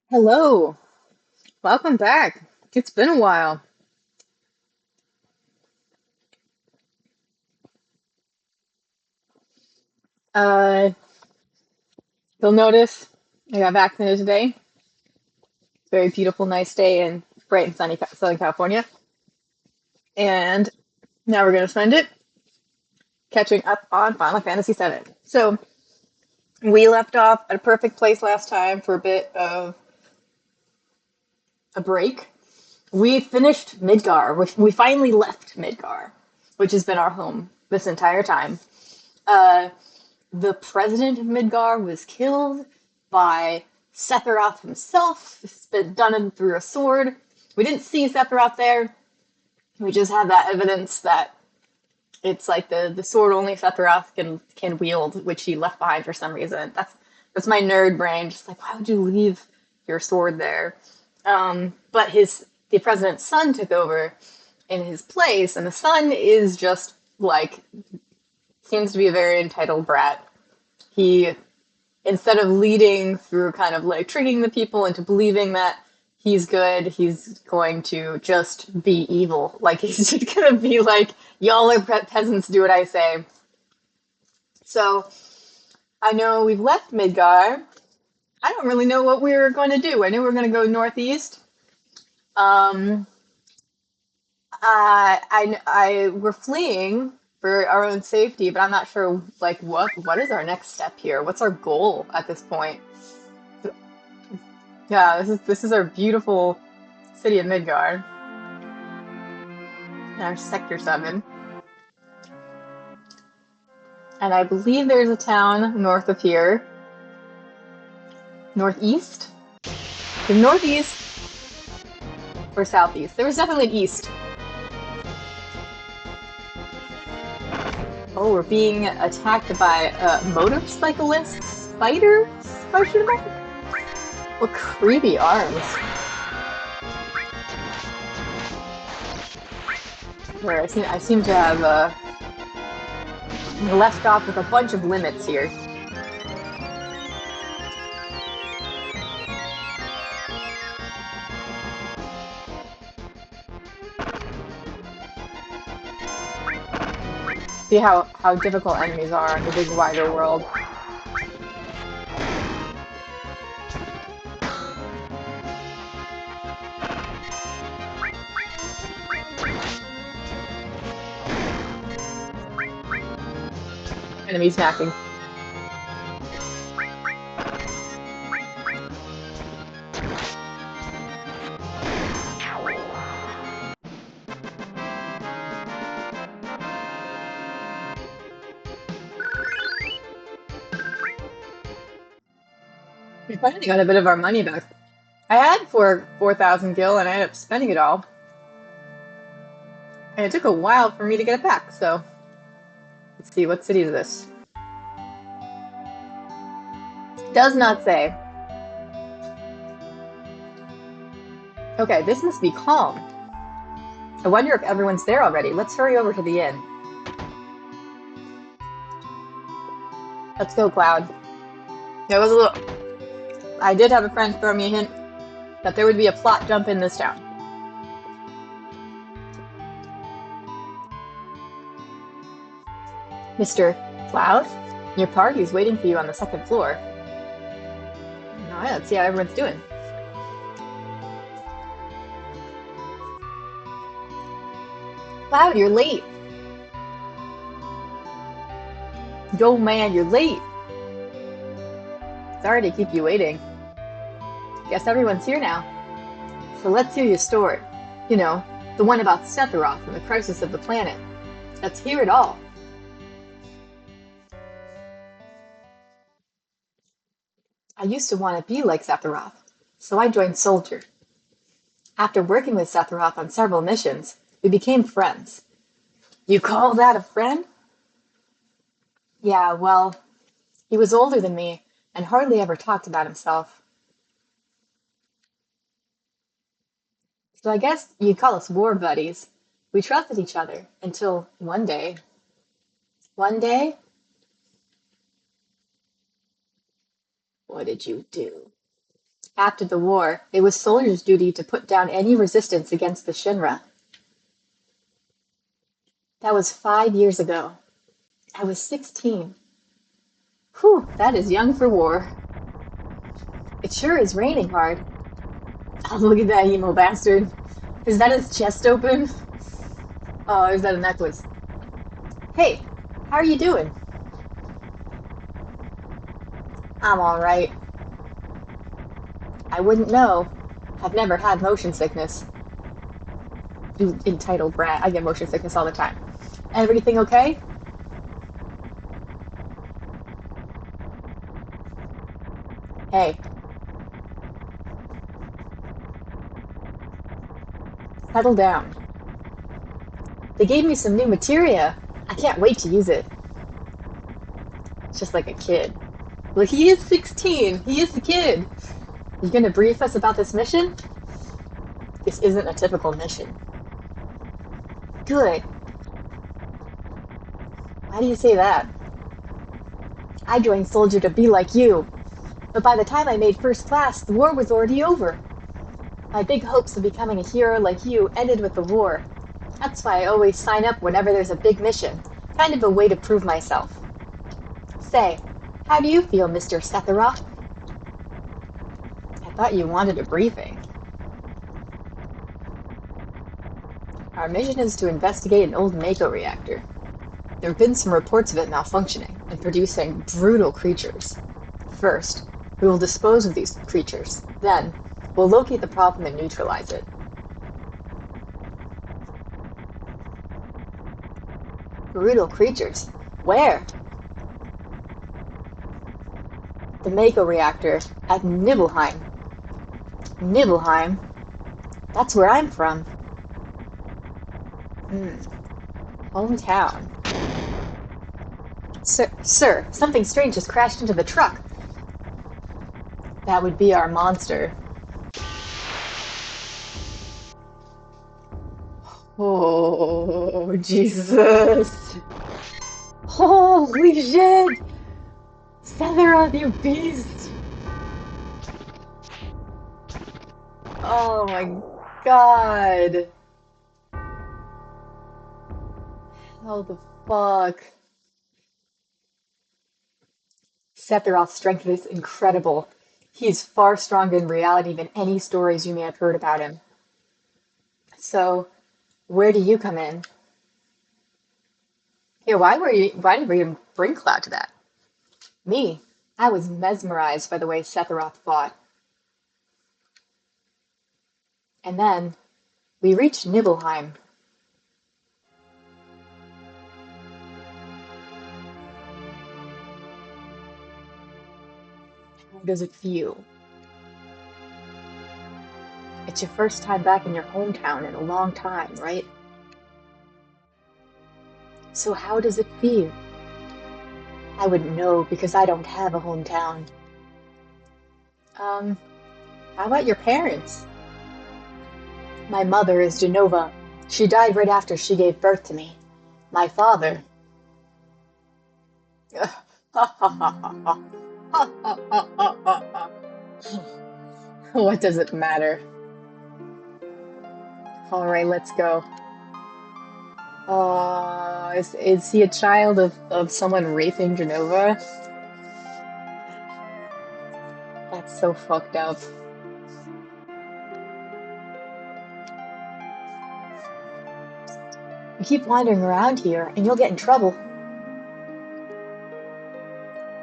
Hello, welcome back. It's been a while. Uh, you'll notice I got vaccinated today. Very beautiful, nice day in bright and sunny Southern California. And now we're going to spend it catching up on Final Fantasy VII. So we left off at a perfect place last time for a bit of a break. We finished Midgar. We finally left Midgar, which has been our home this entire time. Uh, the president of Midgar was killed by Sephiroth himself. It's been done through a sword. We didn't see Sephiroth there. We just have that evidence that it's like the sword only Sephiroth can wield, which he left behind for some reason. That's my nerd brain. Just like, why would you leave your sword there? But the president's son took over in his place, and the son is just like seems to be a very entitled brat. He Instead of leading through kind of like tricking the people into believing that he's good, he's going to just be evil. Like he's just gonna be like, y'all are peasants, do what I say. So I know we've left Midgar. I don't really know what we were going to do. I knew we were going to go northeast. Um, we're fleeing for our own safety, but I'm not sure like what is our next step here? What's our goal at this point? Yeah, this is our beautiful city of Midgard, our Sector 7. And I believe there's a town north of here. Northeast? The northeast or southeast? There was definitely an east. Oh, we're being attacked by motorcyclists? Spiders? Question mark? What creepy arms. Where I seem to have left off with a bunch of limits here. See how difficult enemies are in the big wider world. Enemies snacking. We finally got a bit of our money back. I had 4,000 gil and I ended up spending it all. And it took a while for me to get it back, so let's see, what city is this? Does not say. Okay, this must be calm. I wonder if everyone's there already. Let's hurry over to the inn. Let's go, Cloud. There was a little. I did have a friend throw me a hint that there would be a plot jump in this town. Mr. Cloud, your party is waiting for you on the second floor. Alright, let's see how everyone's doing. Cloud, you're late. Yo, man, you're late. Sorry to keep you waiting. Guess everyone's here now. So let's hear your story. You know, the one about Sephiroth and the crisis of the planet. Let's hear it all. I used to want to be like Sephiroth, so I joined Soldier. After working with Sephiroth on several missions, we became friends. You call that a friend? Yeah, well, he was older than me and hardly ever talked about himself. So I guess you'd call us war buddies. We trusted each other until one day. One day? What did you do? After the war, it was soldiers' duty to put down any resistance against the Shinra. That was 5 years ago. I was 16. Whew, that is young for war. It sure is raining hard. Oh, look at that emo bastard. Is that his chest open? Oh, is that a necklace? Hey, how are you doing? I'm all right. I wouldn't know. I've never had motion sickness. You entitled brat. I get motion sickness all the time. Everything okay? Hey, settle down. They gave me some new materia. I can't wait to use it. It's just like a kid. Well, he is 16. He is a kid. You gonna brief us about this mission? This isn't a typical mission. Good. Why do you say that? I joined Soldier to be like you, but by the time I made first class, the war was already over. My big hopes of becoming a hero like you ended with the war. That's why I always sign up whenever there's a big mission, kind of a way to prove myself. Say, how do you feel, Mr. Sephiroth? I thought you wanted a briefing. Our mission is to investigate an old Mako reactor. There have been some reports of it malfunctioning and producing brutal creatures. First, we will dispose of these creatures. Then, we'll locate the problem and neutralize it. Brutal creatures? Where? The Mako reactor at Nibelheim. Nibelheim? That's where I'm from. Hmm. Hometown. Sir, something strange has crashed into the truck. That would be our monster. Oh, Jesus. Holy shit! Sephiroth, you beast! Oh my god. How the fuck? Sephiroth's strength is incredible. He's far stronger in reality than any stories you may have heard about him. So, where do you come in? Here, why did we bring Cloud to that? Me. I was mesmerized by the way Sephiroth fought. And then we reached Nibelheim. How does it feel? It's your first time back in your hometown in a long time, right? So how does it feel? I wouldn't know because I don't have a hometown. Um, how about your parents? My mother is Genova. She died right after she gave birth to me. My father. What does it matter? All right, let's go. Is he a child of someone raping Genova? That's so fucked up. You keep wandering around here and you'll get in trouble.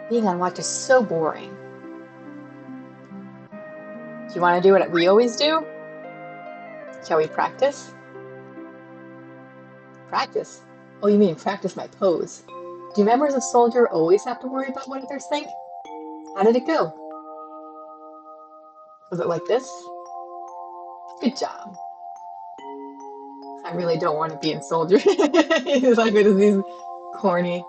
Being on watch is so boring. Do you want to do what we always do? Shall we practice? Practice? Oh, you mean practice my pose. Do you remember as a soldier always have to worry about what others think? How did it go? Was it like this? Good job. I really don't want to be in soldier. It's like it is corny.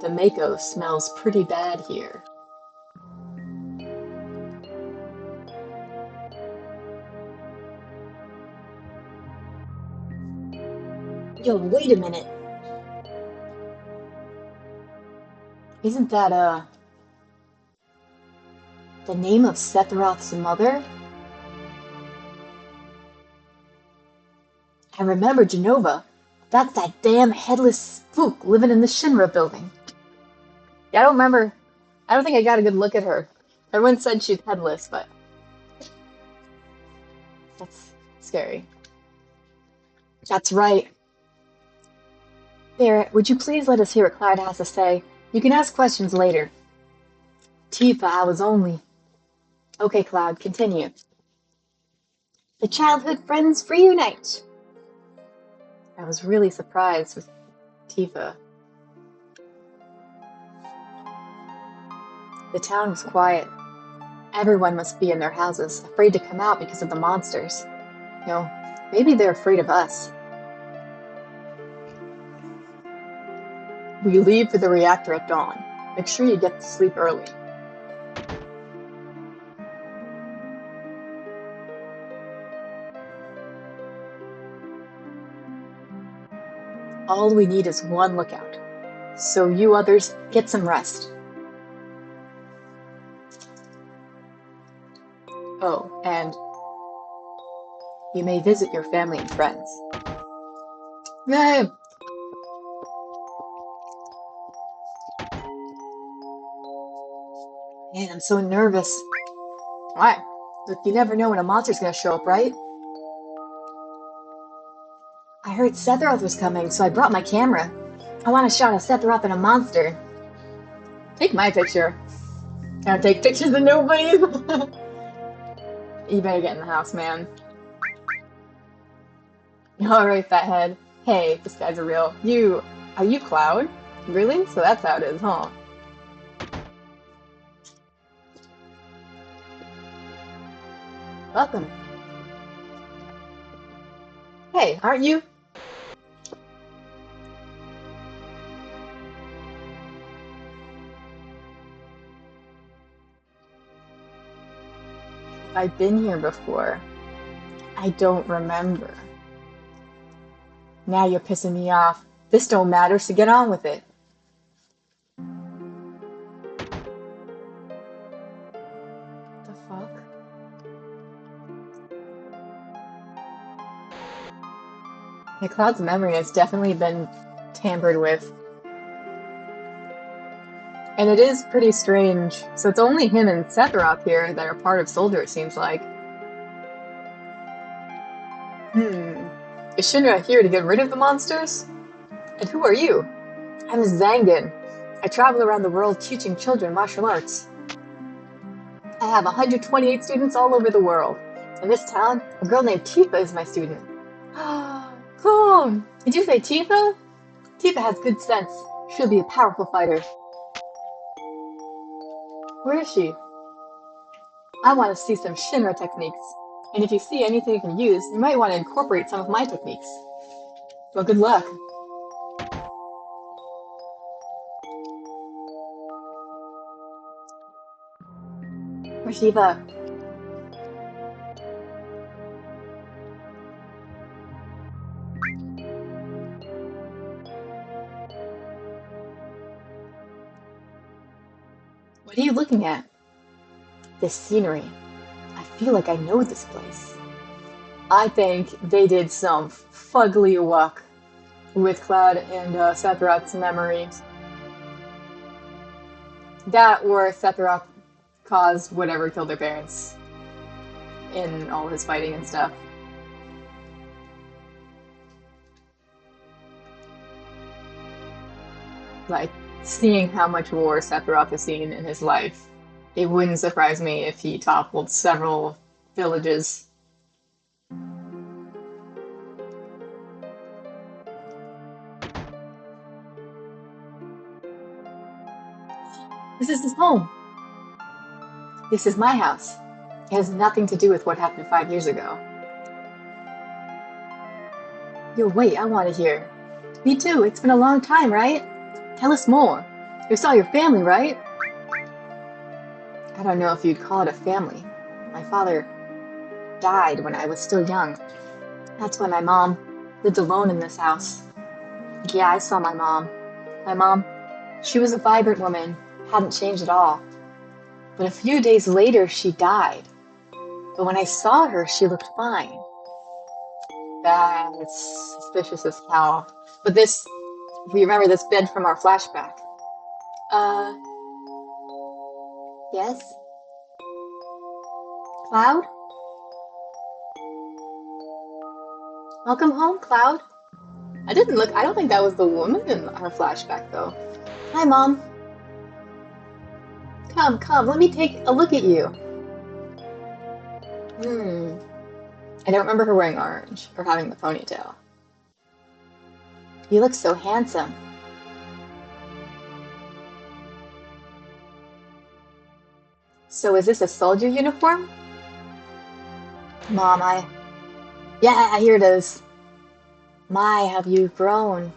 The Mako smells pretty bad here. Yo, wait a minute. Isn't that The name of Sephiroth's mother? I remember Genova. That's that damn headless spook living in the Shinra building. Yeah, I don't think I got a good look at her. Everyone said she's headless, but that's scary. That's right. Barrett, would you please let us hear what Cloud has to say? You can ask questions later. Tifa, I was only... Okay, Cloud, continue. The childhood friends reunite. I was really surprised with Tifa. The town was quiet. Everyone must be in their houses, afraid to come out because of the monsters. No, maybe they're afraid of us. We leave for the reactor at dawn. Make sure you get to sleep early. All we need is one lookout. So you others, get some rest. Oh, and you may visit your family and friends. Yay! Man, I'm so nervous. Why? Look, you never know when a monster's gonna show up, right? I heard Sephiroth was coming, so I brought my camera. I want a shot of Sephiroth and a monster. Take my picture. Can't take pictures of nobody. You better get in the house, man. Alright, fathead. Hey, this guy's a real... Are you Cloud? Really? So that's how it is, huh? Welcome. Hey, aren't you? I've been here before. I don't remember. Now you're pissing me off. This don't matter, so get on with it. The fuck? Yeah, Cloud's memory has definitely been tampered with. And it is pretty strange. So it's only him and Sephiroth here that are part of Soldier, it seems like. Is Shinra here to get rid of the monsters? And who are you? I'm Zangan. I travel around the world teaching children martial arts. I have 128 students all over the world. In this town, a girl named Tifa is my student. Cool! Did you say Tifa? Tifa has good sense. She'll be a powerful fighter. Where is she? I want to see some Shinra techniques. And if you see anything you can use, you might want to incorporate some of my techniques. Well, good luck. Where's Tifa? What are you looking at? This scenery. I feel like I know this place. I think they did some fugly work with Cloud and Sephiroth's memories. That or Sephiroth caused whatever killed their parents in all his fighting and stuff. Like, seeing how much war Sephiroth has seen in his life, it wouldn't surprise me if he toppled several villages. This is his home. This is my house. It has nothing to do with what happened 5 years ago. Yo, wait, I want to hear. Me too, it's been a long time, right? Tell us more. You saw your family, right? I don't know if you'd call it a family. My father died when I was still young. That's why my mom lived alone in this house. Yeah, I saw my mom. My mom, she was a vibrant woman, hadn't changed at all. But a few days later, she died. But when I saw her, she looked fine. That's suspicious as hell. But this, if we remember this bed from our flashback. Uh, yes? Cloud? Welcome home, Cloud. I don't think that was the woman in our flashback, though. Hi, Mom. Come, let me take a look at you. Hmm. I don't remember her wearing orange or having the ponytail. You look so handsome. So is this a soldier uniform? Mom, Yeah, here it is. My, have you grown.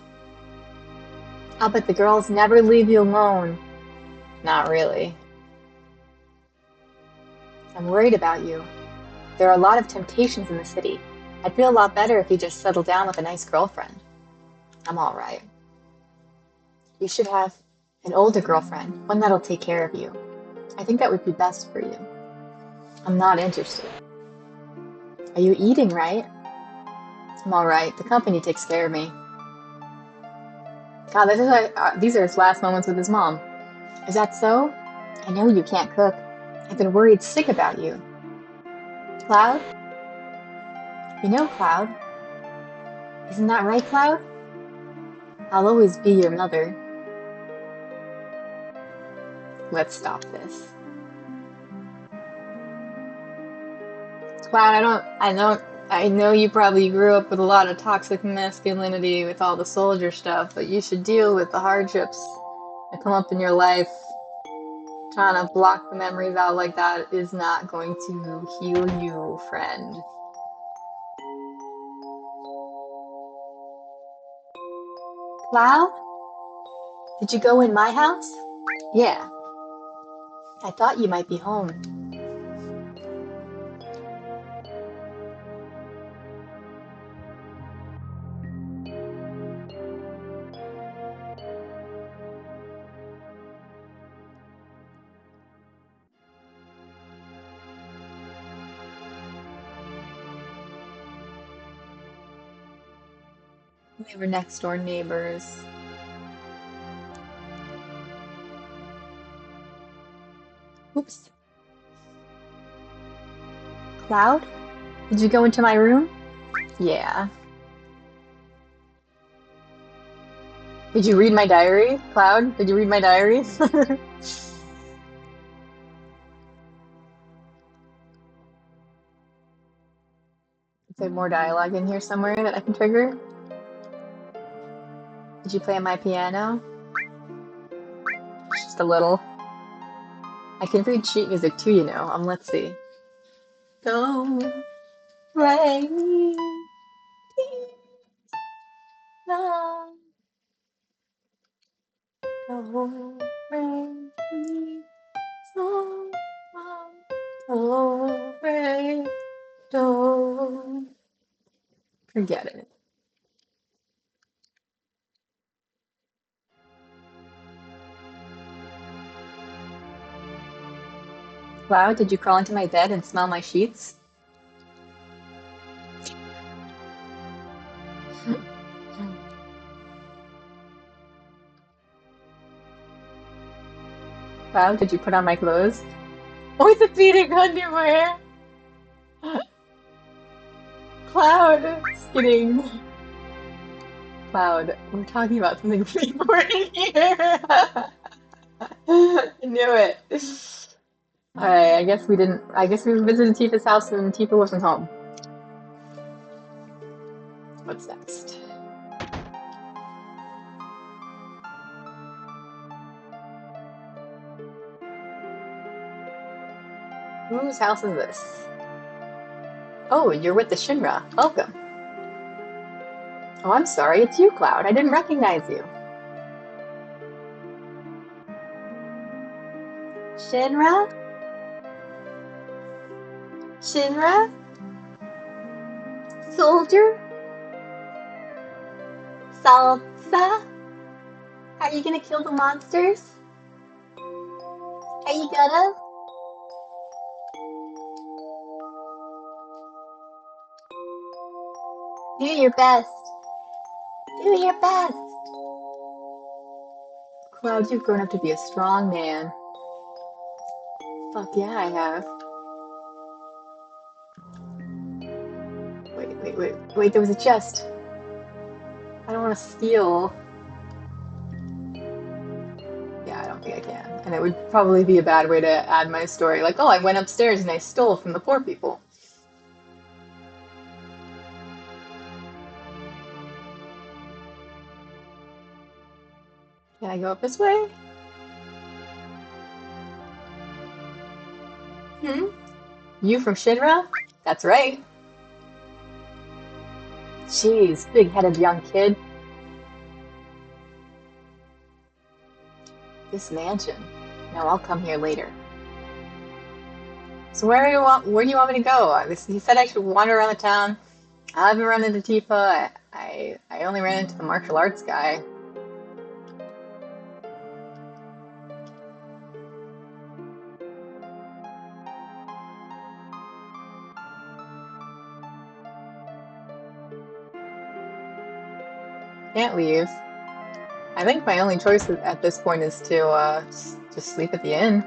I'll bet the girls never leave you alone. Not really. I'm worried about you. There are a lot of temptations in the city. I'd feel a lot better if you just settled down with a nice girlfriend. I'm all right. You should have an older girlfriend, one that'll take care of you. I think that would be best for you. I'm not interested. Are you eating right? I'm all right. The company takes care of me. God, these are his last moments with his mom. Is that so? I know you can't cook. I've been worried sick about you. Cloud? You know Cloud. Isn't that right, Cloud? I'll always be your mother. Let's stop this. Cloud, I know you probably grew up with a lot of toxic masculinity with all the soldier stuff, but you should deal with the hardships that come up in your life. Trying to block the memories out like that is not going to heal you, friend. Cloud? Did you go in my house? Yeah, I thought you might be home. We were next door neighbors. Oops. Cloud? Did you go into my room? Yeah. Did you read my diary? Cloud, did you read my diary? Is there more dialogue in here somewhere that I can trigger? Did you play on my piano? Just a little. I can read sheet music too, you know. Let's see. Don't break me down. Don't break me down. Don't break. Don't forget it. Cloud, did you crawl into my bed and smell my sheets? Cloud, did you put on my clothes? Orthopedic underwear! Cloud! Just kidding. Cloud, we're talking about something important here. I knew it. Alright, I guess we didn't. I guess we visited Tifa's house and Tifa wasn't home. What's next? Whose house is this? Oh, you're with the Shinra. Welcome. Oh, I'm sorry, it's you, Cloud. I didn't recognize you. Shinra? Shinra? Soldier? Salsa? Are you gonna kill the monsters? Are you gonna? Do your best. Do your best. Cloud, you've grown up to be a strong man. Fuck yeah, I have. Wait, there was a chest. I don't want to steal. Yeah, I don't think I can. And it would probably be a bad way to add my story. Like, oh, I went upstairs and I stole from the poor people. Can I go up this way? Hmm? You from Shinra? That's right. Jeez, big-headed young kid. This mansion. No, I'll come here later. So where do you want me to go? He said I should wander around the town. I haven't run into Tifa. I only ran into the martial arts guy. Can't leave. I think my only choice at this point is to just sleep at the inn.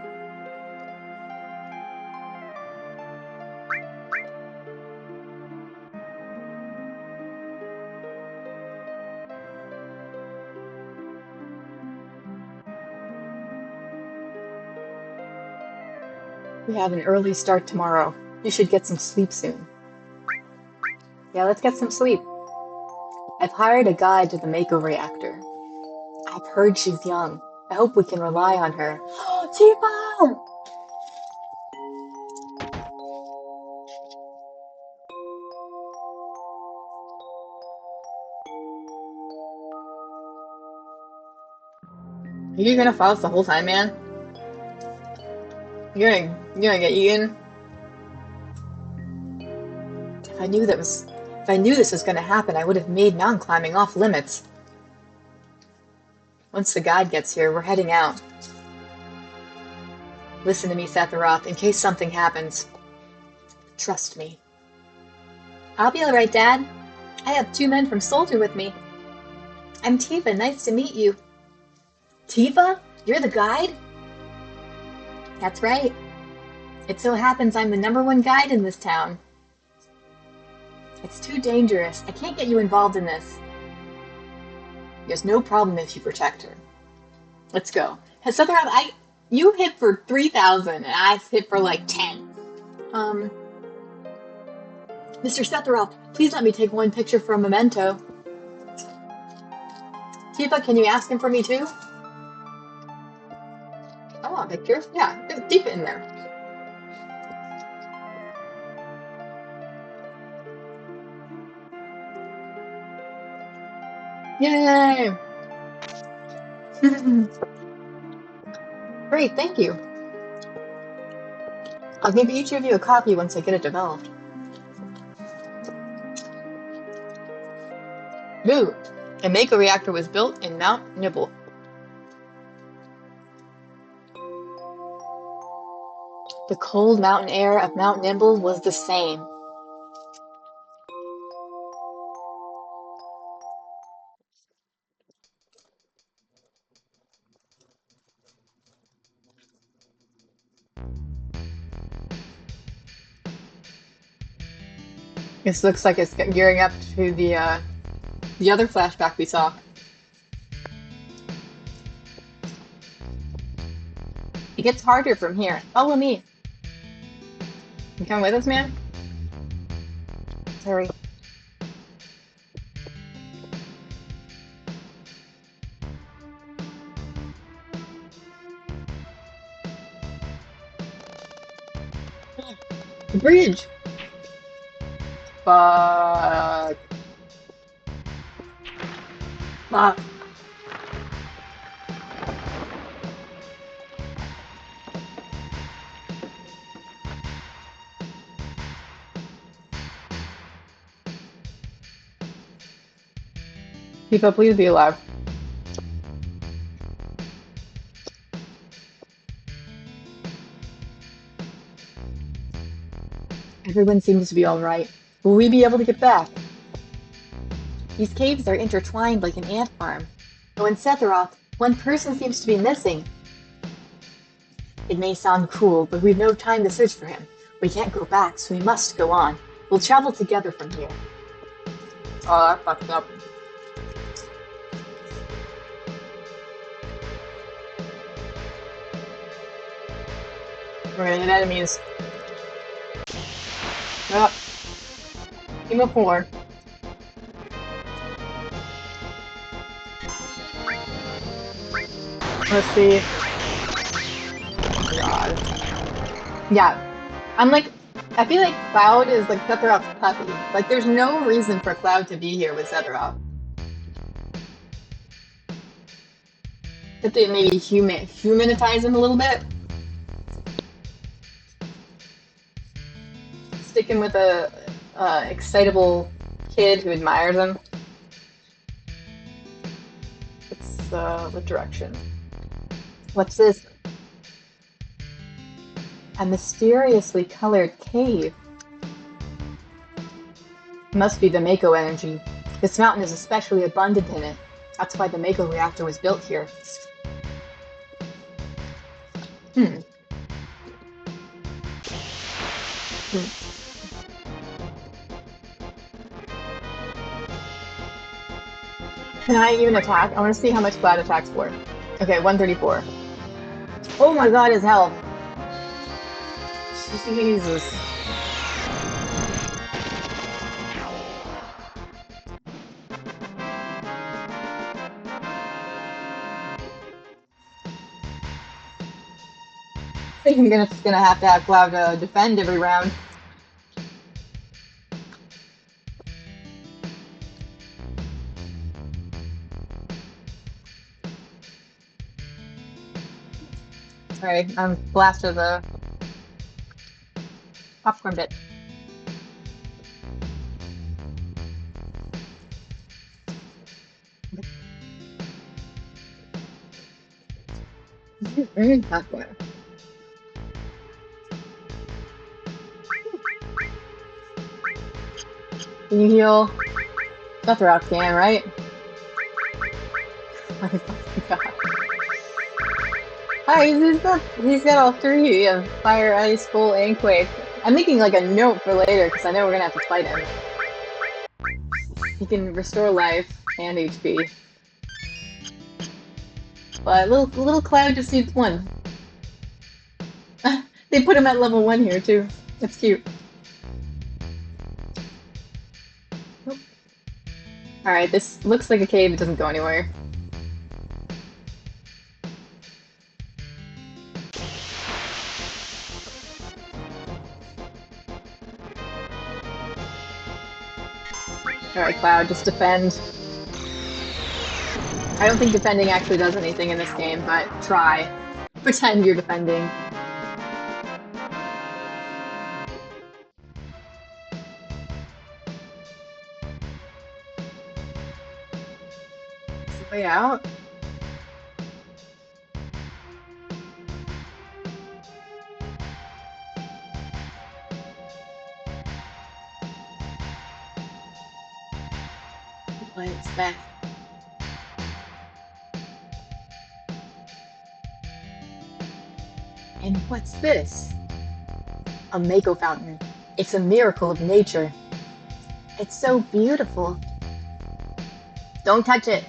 We have an early start tomorrow. You should get some sleep soon. Yeah, let's get some sleep. I've hired a guide to the Mako reactor. I've heard she's young. I hope we can rely on her. Tifa! Are you gonna follow us the whole time, man? You're gonna get eaten? If I knew this was gonna happen, I would have made mountain climbing off limits. Once the guide gets here, we're heading out. Listen to me, Sephiroth, in case something happens. Trust me. I'll be alright, Dad. I have 2 men from Soldier with me. I'm Tifa, nice to meet you. Tifa? You're the guide? That's right. It so happens I'm the #1 guide in this town. It's too dangerous. I can't get you involved in this. There's no problem if you protect her. Let's go. Sephiroth, you hit for 3,000 and I hit for like 10. Mr. Sephiroth, please let me take one picture for a memento. Tifa, can you ask him for me too? I want a picture. Yeah, deep in there. Yay! Great, thank you. I'll give each of you a copy once I get it developed. Ooh, a Mako reactor was built in Mount Nibble. The cold mountain air of Mount Nimble was the same. This looks like it's gearing up to the other flashback we saw. It gets harder from here. Follow me. You come with us, man? Hurry. The bridge! Fuck. Fuck. Tifa, please be alive. Everyone seems to be alright. Will we be able to get back? These caves are intertwined like an ant farm. Oh, in Sephiroth, one person seems to be missing. It may sound cruel, but we've no time to search for him. We can't go back, so we must go on. We'll travel together from here. Oh, that fucked up. We're gonna hit enemies. Yep. Team of 4. Let's see. Oh God. Yeah. I'm like, I feel like Cloud is like Sephiroth's puppy. Like, there's no reason for Cloud to be here with Sephiroth. But they maybe humanize him a little bit. Stick him with a excitable kid who admires him. It's what direction? What's this? A mysteriously colored cave. Must be the Mako energy. This mountain is especially abundant in it. That's why the Mako reactor was built here. Hmm. Can I even attack? I want to see how much Cloud attacks for. Okay, 134. Oh my god, his health. Jesus. I think I'm gonna have to have Cloud defend every round. Alright, I'm blasted the popcorn bit. Popcorn. Can you heal? Sephiroth can, right? Oh my god. Hi, he's got all three of Fire, Ice, Full, and Quake. I'm making like a note for later because I know we're gonna have to fight him. He can restore life and HP. But little Cloud just needs one. They put him at level 1 here too. That's cute. Nope. Alright, this looks like a cave, it doesn't go anywhere. Alright, Cloud, just defend. I don't think defending actually does anything in this game, but try. Pretend you're defending. Is the way out? It's back. And what's this? A Mako fountain. It's a miracle of nature. It's so beautiful. Don't touch it.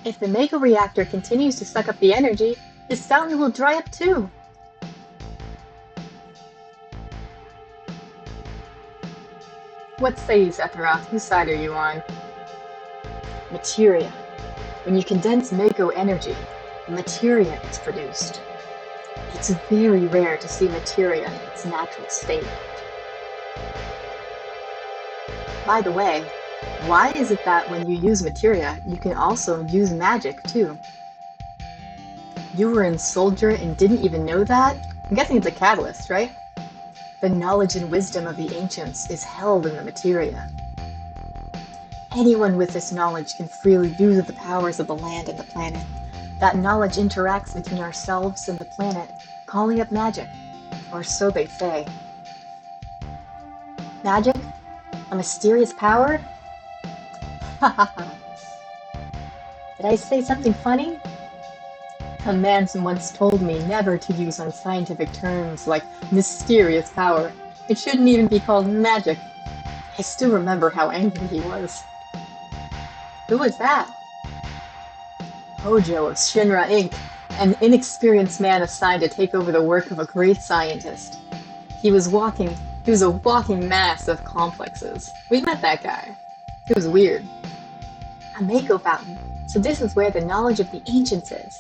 If the Mako reactor continues to suck up the energy, this fountain will dry up too. What say you, Sephiroth? Whose side are you on? Materia. When you condense Mako energy, materia is produced. It's very rare to see materia in its natural state. By the way, why is it that when you use materia, you can also use magic too? You were in Soldier and didn't even know that? I'm guessing it's a catalyst, right? The knowledge and wisdom of the ancients is held in the materia. Anyone with this knowledge can freely use the powers of the land and the planet. That knowledge interacts between ourselves and the planet, calling up magic. Or so they say. Magic? A mysterious power? Ha ha ha. Did I say something funny? A man once told me never to use unscientific terms like mysterious power. It shouldn't even be called magic. I still remember how angry he was. Who was that? Hojo of Shinra Inc., an inexperienced man assigned to take over the work of a great scientist. He was he was a walking mass of complexes. We met that guy. It was weird. A Mako fountain. So this is where the knowledge of the ancients is.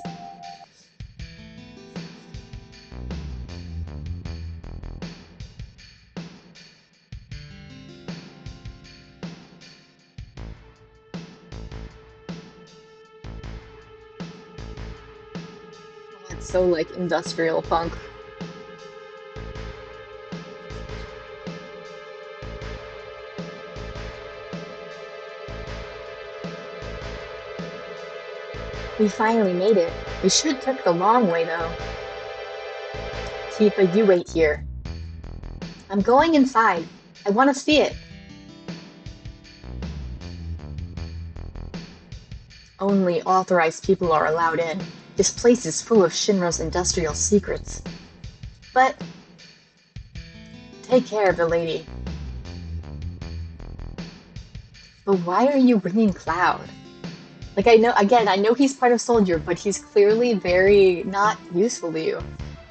It's so like industrial punk. We finally made it. We should took the long way though. Tifa, you wait here. I'm going inside. I want to see it. Only authorized people are allowed in. This place is full of Shinra's industrial secrets. But take care of the lady. But why are you bringing Cloud? Like, I know he's part of Soldier, but he's clearly very not useful to you.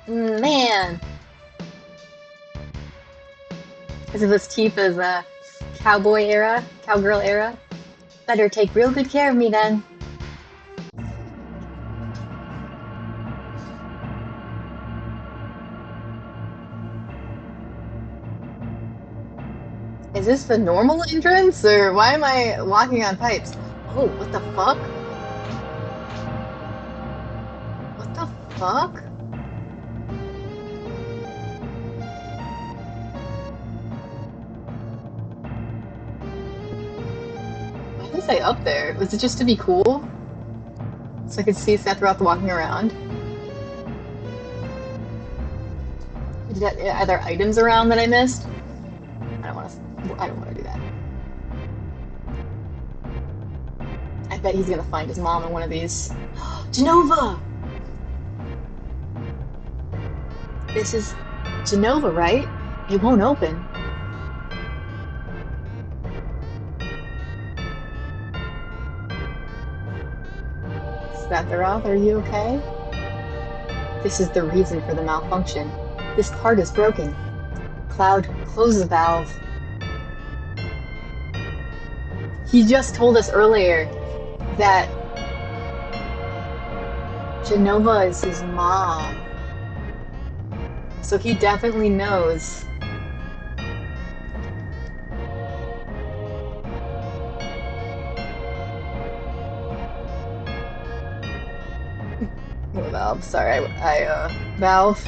Man. Is this Tifa's cowboy era? Cowgirl era? Better take real good care of me then. Is this the normal entrance, or why am I walking on pipes? Oh, what the fuck? What the fuck? Why was I up there? Was it just to be cool? So I could see Sephiroth walking around? Are there items around that I missed? I don't want to do that. I bet he's gonna find his mom in one of these. Genova! This is Genova, right? It won't open. Sephiroth, are you okay? This is the reason for the malfunction. This part is broken. Cloud, close the valve. He just told us earlier that Genova is his mom. So he definitely knows. Valve, sorry, Valve.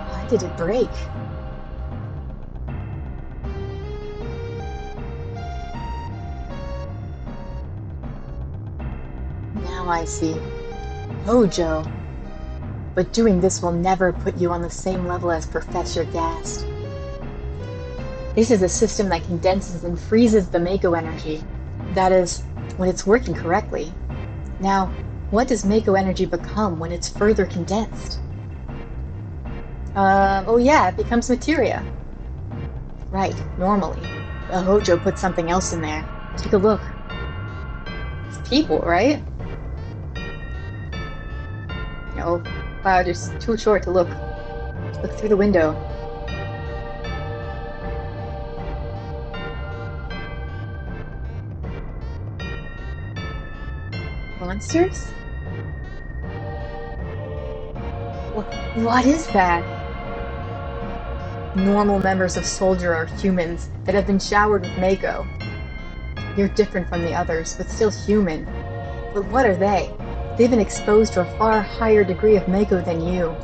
Why did it break? Now I see. Hojo. But doing this will never put you on the same level as Professor Gast. This is a system that condenses and freezes the Mako energy. That is, when it's working correctly. Now, what does Mako energy become when it's further condensed? Oh yeah, it becomes materia. Right, normally. But Hojo put something else in there. Take a look. It's people, right? No, Cloud is too short to look. Look through the window. Monsters? What is that? Normal members of Soldier are humans that have been showered with Mako. You're different from the others, but still human. But what are they? They've been exposed to a far higher degree of Mako than you.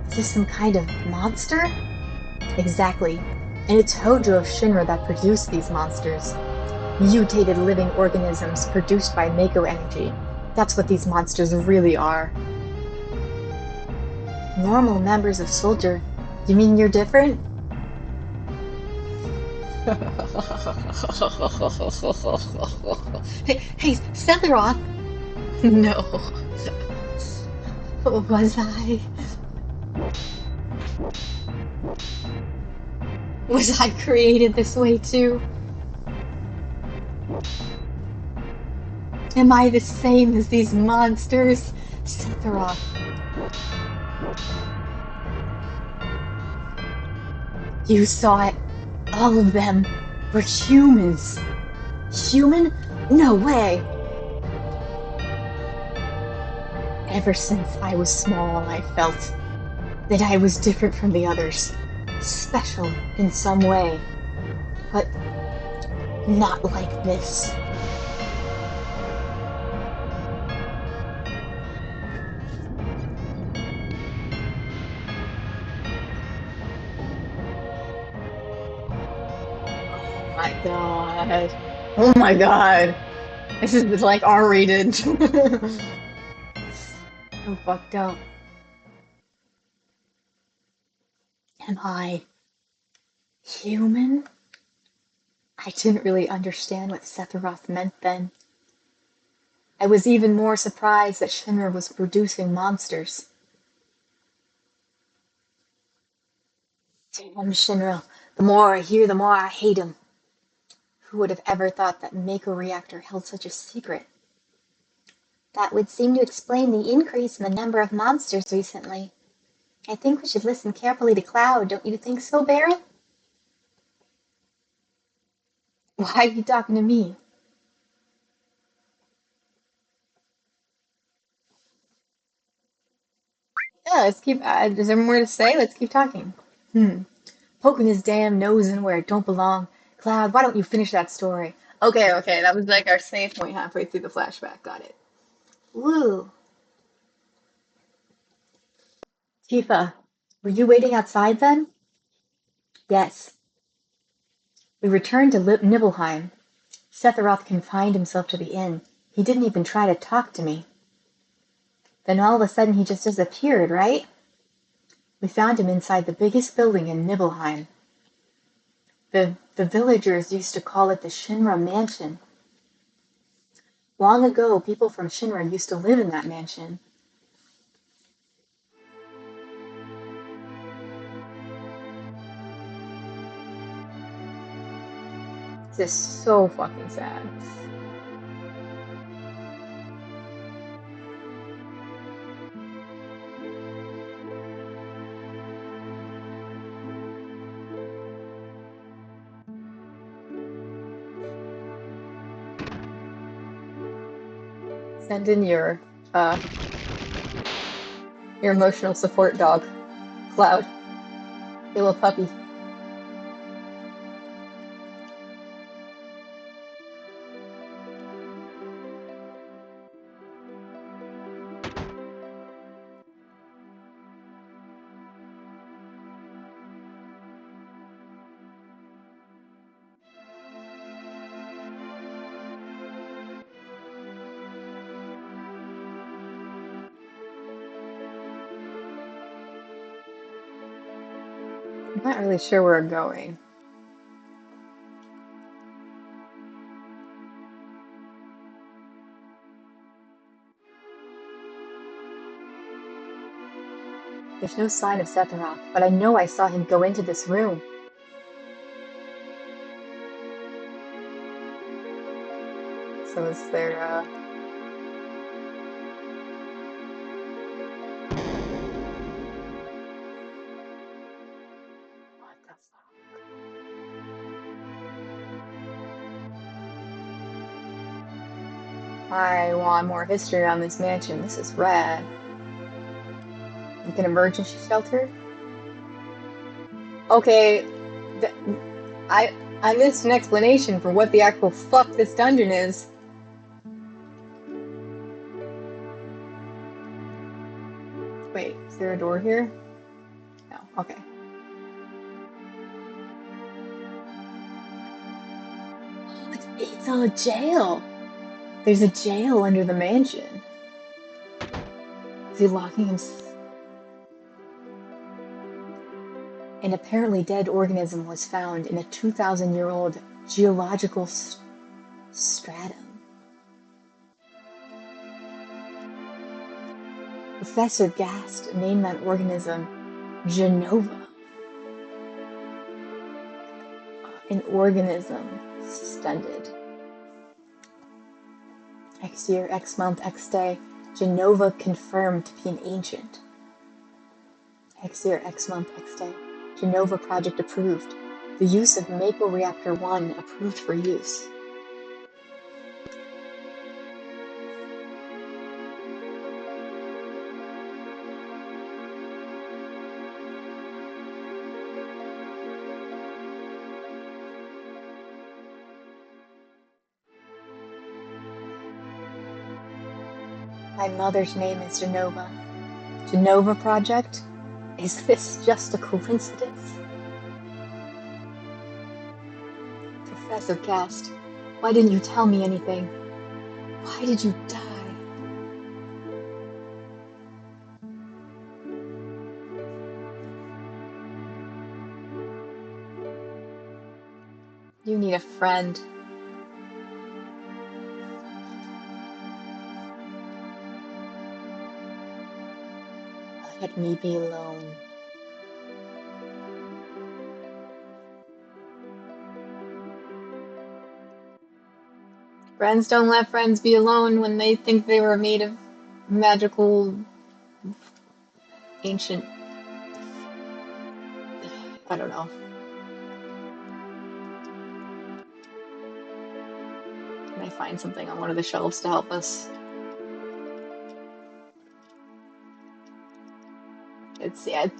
Is this some kind of monster? Exactly. And it's Hojo of Shinra that produced these monsters. Mutated living organisms produced by Mako energy. That's what these monsters really are. Normal members of Soldier. You mean you're different? Hey, Sephiroth! No. Was I? Was I created this way too? Am I the same as these monsters? Sephiroth, you saw it. All of them were humans. Human? No way! Ever since I was small, I felt that I was different from the others. Special in some way, but not like this. Oh my god. Oh my god. This is like R-rated. I'm fucked up. Am I human? I didn't really understand what Sephiroth meant then. I was even more surprised that Shinra was producing monsters. Damn Shinra. The more I hear, the more I hate him. Who would have ever thought that Mako Reactor held such a secret? That would seem to explain the increase in the number of monsters recently. I think we should listen carefully to Cloud, don't you think so, Baron? Why are you talking to me? Yeah, let's keep. Is there more to say? Let's keep talking. Hmm. Poking his damn nose in where it don't belong. Cloud, why don't you finish that story? Okay, that was like our save point halfway through the flashback. Got it. Woo. Tifa, were you waiting outside then? Yes. We returned to Nibelheim. Sephiroth confined himself to the inn. He didn't even try to talk to me. Then all of a sudden he just disappeared, right? We found him inside the biggest building in Nibelheim. The villagers used to call it the Shinra Mansion. Long ago, people from Shinra used to live in that mansion. This is so fucking sad. Send in uh your emotional support dog, Cloud, your little puppy. I'm not really sure where we're going. There's no sign of Sephiroth, but I know I saw him go into this room. So is there, What the fuck? I want more history on this mansion. This is rad. Like an emergency shelter? Okay, th I I missed an explanation for what the actual fuck this dungeon is. Wait, is there a door here? No, okay. Oh, it's a jail. There's a jail under the mansion. Is he locking him? An apparently dead organism was found in a 2,000-year-old geological stratum. Professor Gast named that organism Genova. An organism suspended. X year, X month, X day. Genova confirmed to be an ancient. X year, X month, X day. Genova project approved. The use of Mako Reactor 1 approved for use. My mother's name is Genova. Genova Project? Is this just a coincidence? Professor Gast, why didn't you tell me anything? Why did you die? You need a friend. Let me be alone. Friends don't let friends be alone when they think they were made of magical, ancient... I don't know. Can I find something on one of the shelves to help us?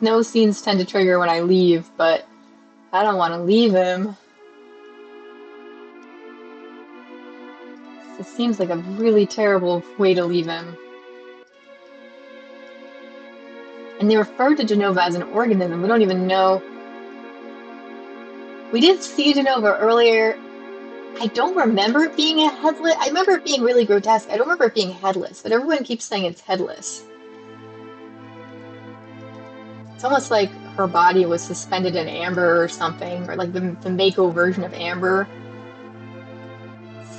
No scenes tend to trigger when I leave, but I don't want to leave him. It seems like a really terrible way to leave him. And they refer to Genova as an organism. We don't even know. We did see Genova earlier. I don't remember it being a headless. I remember it being really grotesque. I don't remember it being headless, but everyone keeps saying it's headless. It's almost like her body was suspended in amber or something, or like the Mako version of amber.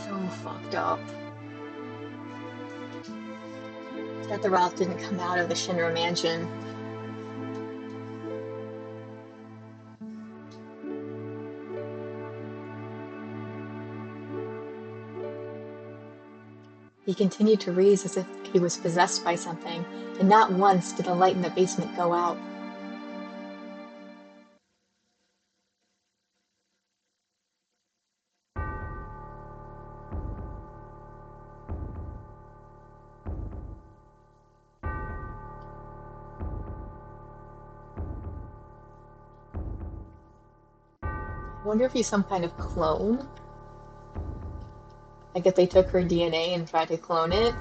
So fucked up. That the Roth didn't come out of the Shinra mansion. He continued to raise as if he was possessed by something, and not once did the light in the basement go out. I wonder if he's some kind of clone? Like if they took her DNA and tried to clone it?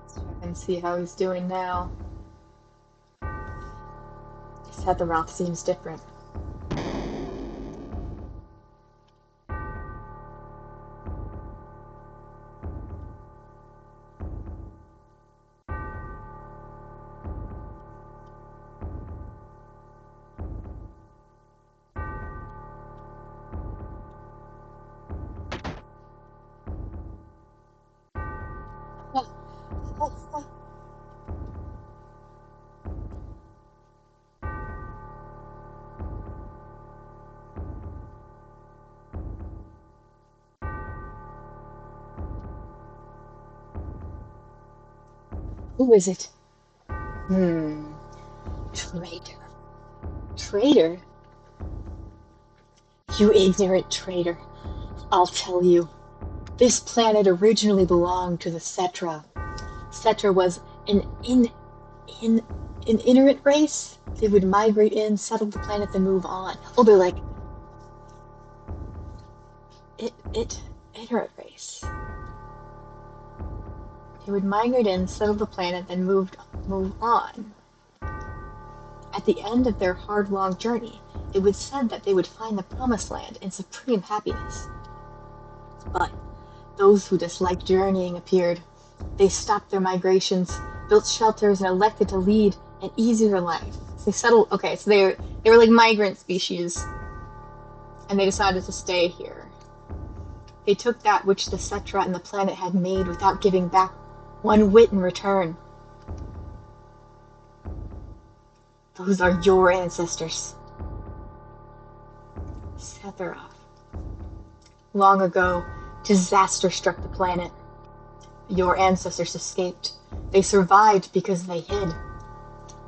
Let's check and see how he's doing now. His head the mouth seems different. Who is it? Traitor. Traitor? You ignorant traitor. I'll tell you. This planet originally belonged to the Cetra. Cetra was in an inerrant race. They would migrate in, settle the planet, then move on. Oh, they're like inerrant race. They would migrate in, settle the planet, then move on. At the end of their hard, long journey, it was said that they would find the promised land in supreme happiness. But those who disliked journeying appeared. They stopped their migrations, built shelters, and elected to lead an easier life. So they settled. Okay, so they were like migrant species, and they decided to stay here. They took that which the Cetra and the planet had made without giving back one whit in return. Those are your ancestors. Sephiroth. Long ago, disaster struck the planet. Your ancestors escaped. They survived because they hid.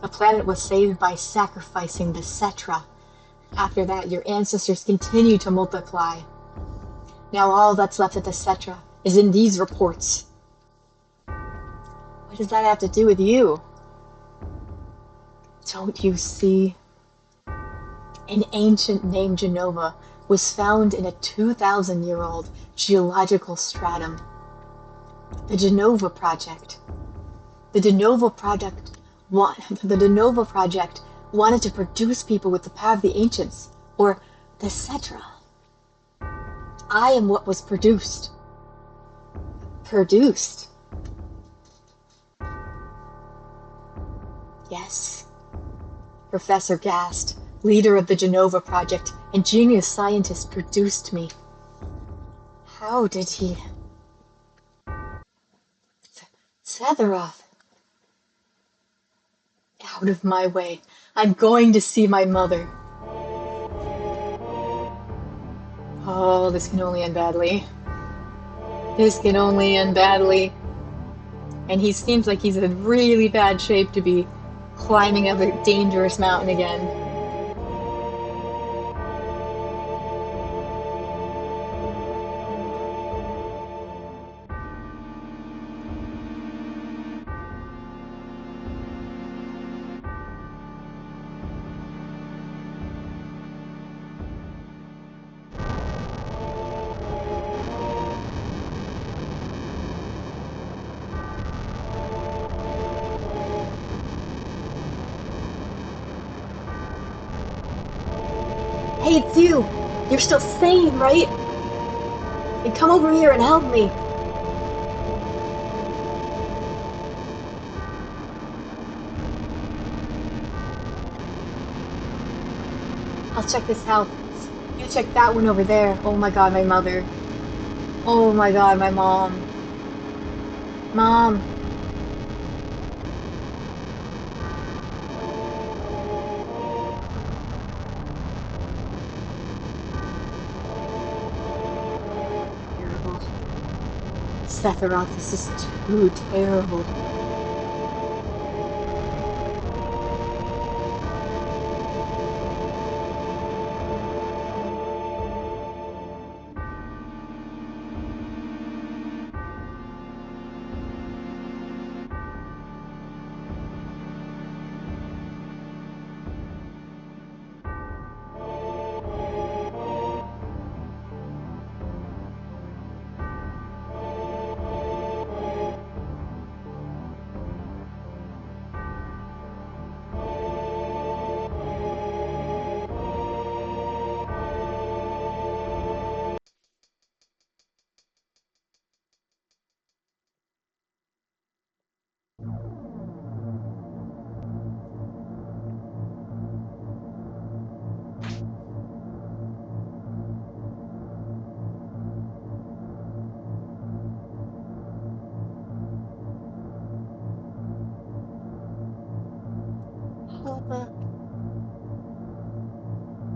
The planet was saved by sacrificing the Cetra. After that, your ancestors continued to multiply. Now all that's left of the Cetra is in these reports. What does that have to do with you? Don't you see? An ancient named Genova was found in a 2,000-year-old geological stratum. The Genova Project. The Genova Project the Genova Project wanted to produce people with the power of the ancients, or the Cetra. I am what was produced. Produced? Yes. Professor Gast, leader of the Genova Project and genius scientist, produced me. How did he? Sephiroth. Out of my way. I'm going to see my mother. Oh, this can only end badly. This can only end badly. And he seems like he's in really bad shape to be climbing up a dangerous mountain again. Hey, it's you! You're still sane, right? And come over here and help me! I'll check this house. You check that one over there. Oh my god, my mother. Oh my god, my mom. Mom. Terrible. Sephiroth, this is too terrible.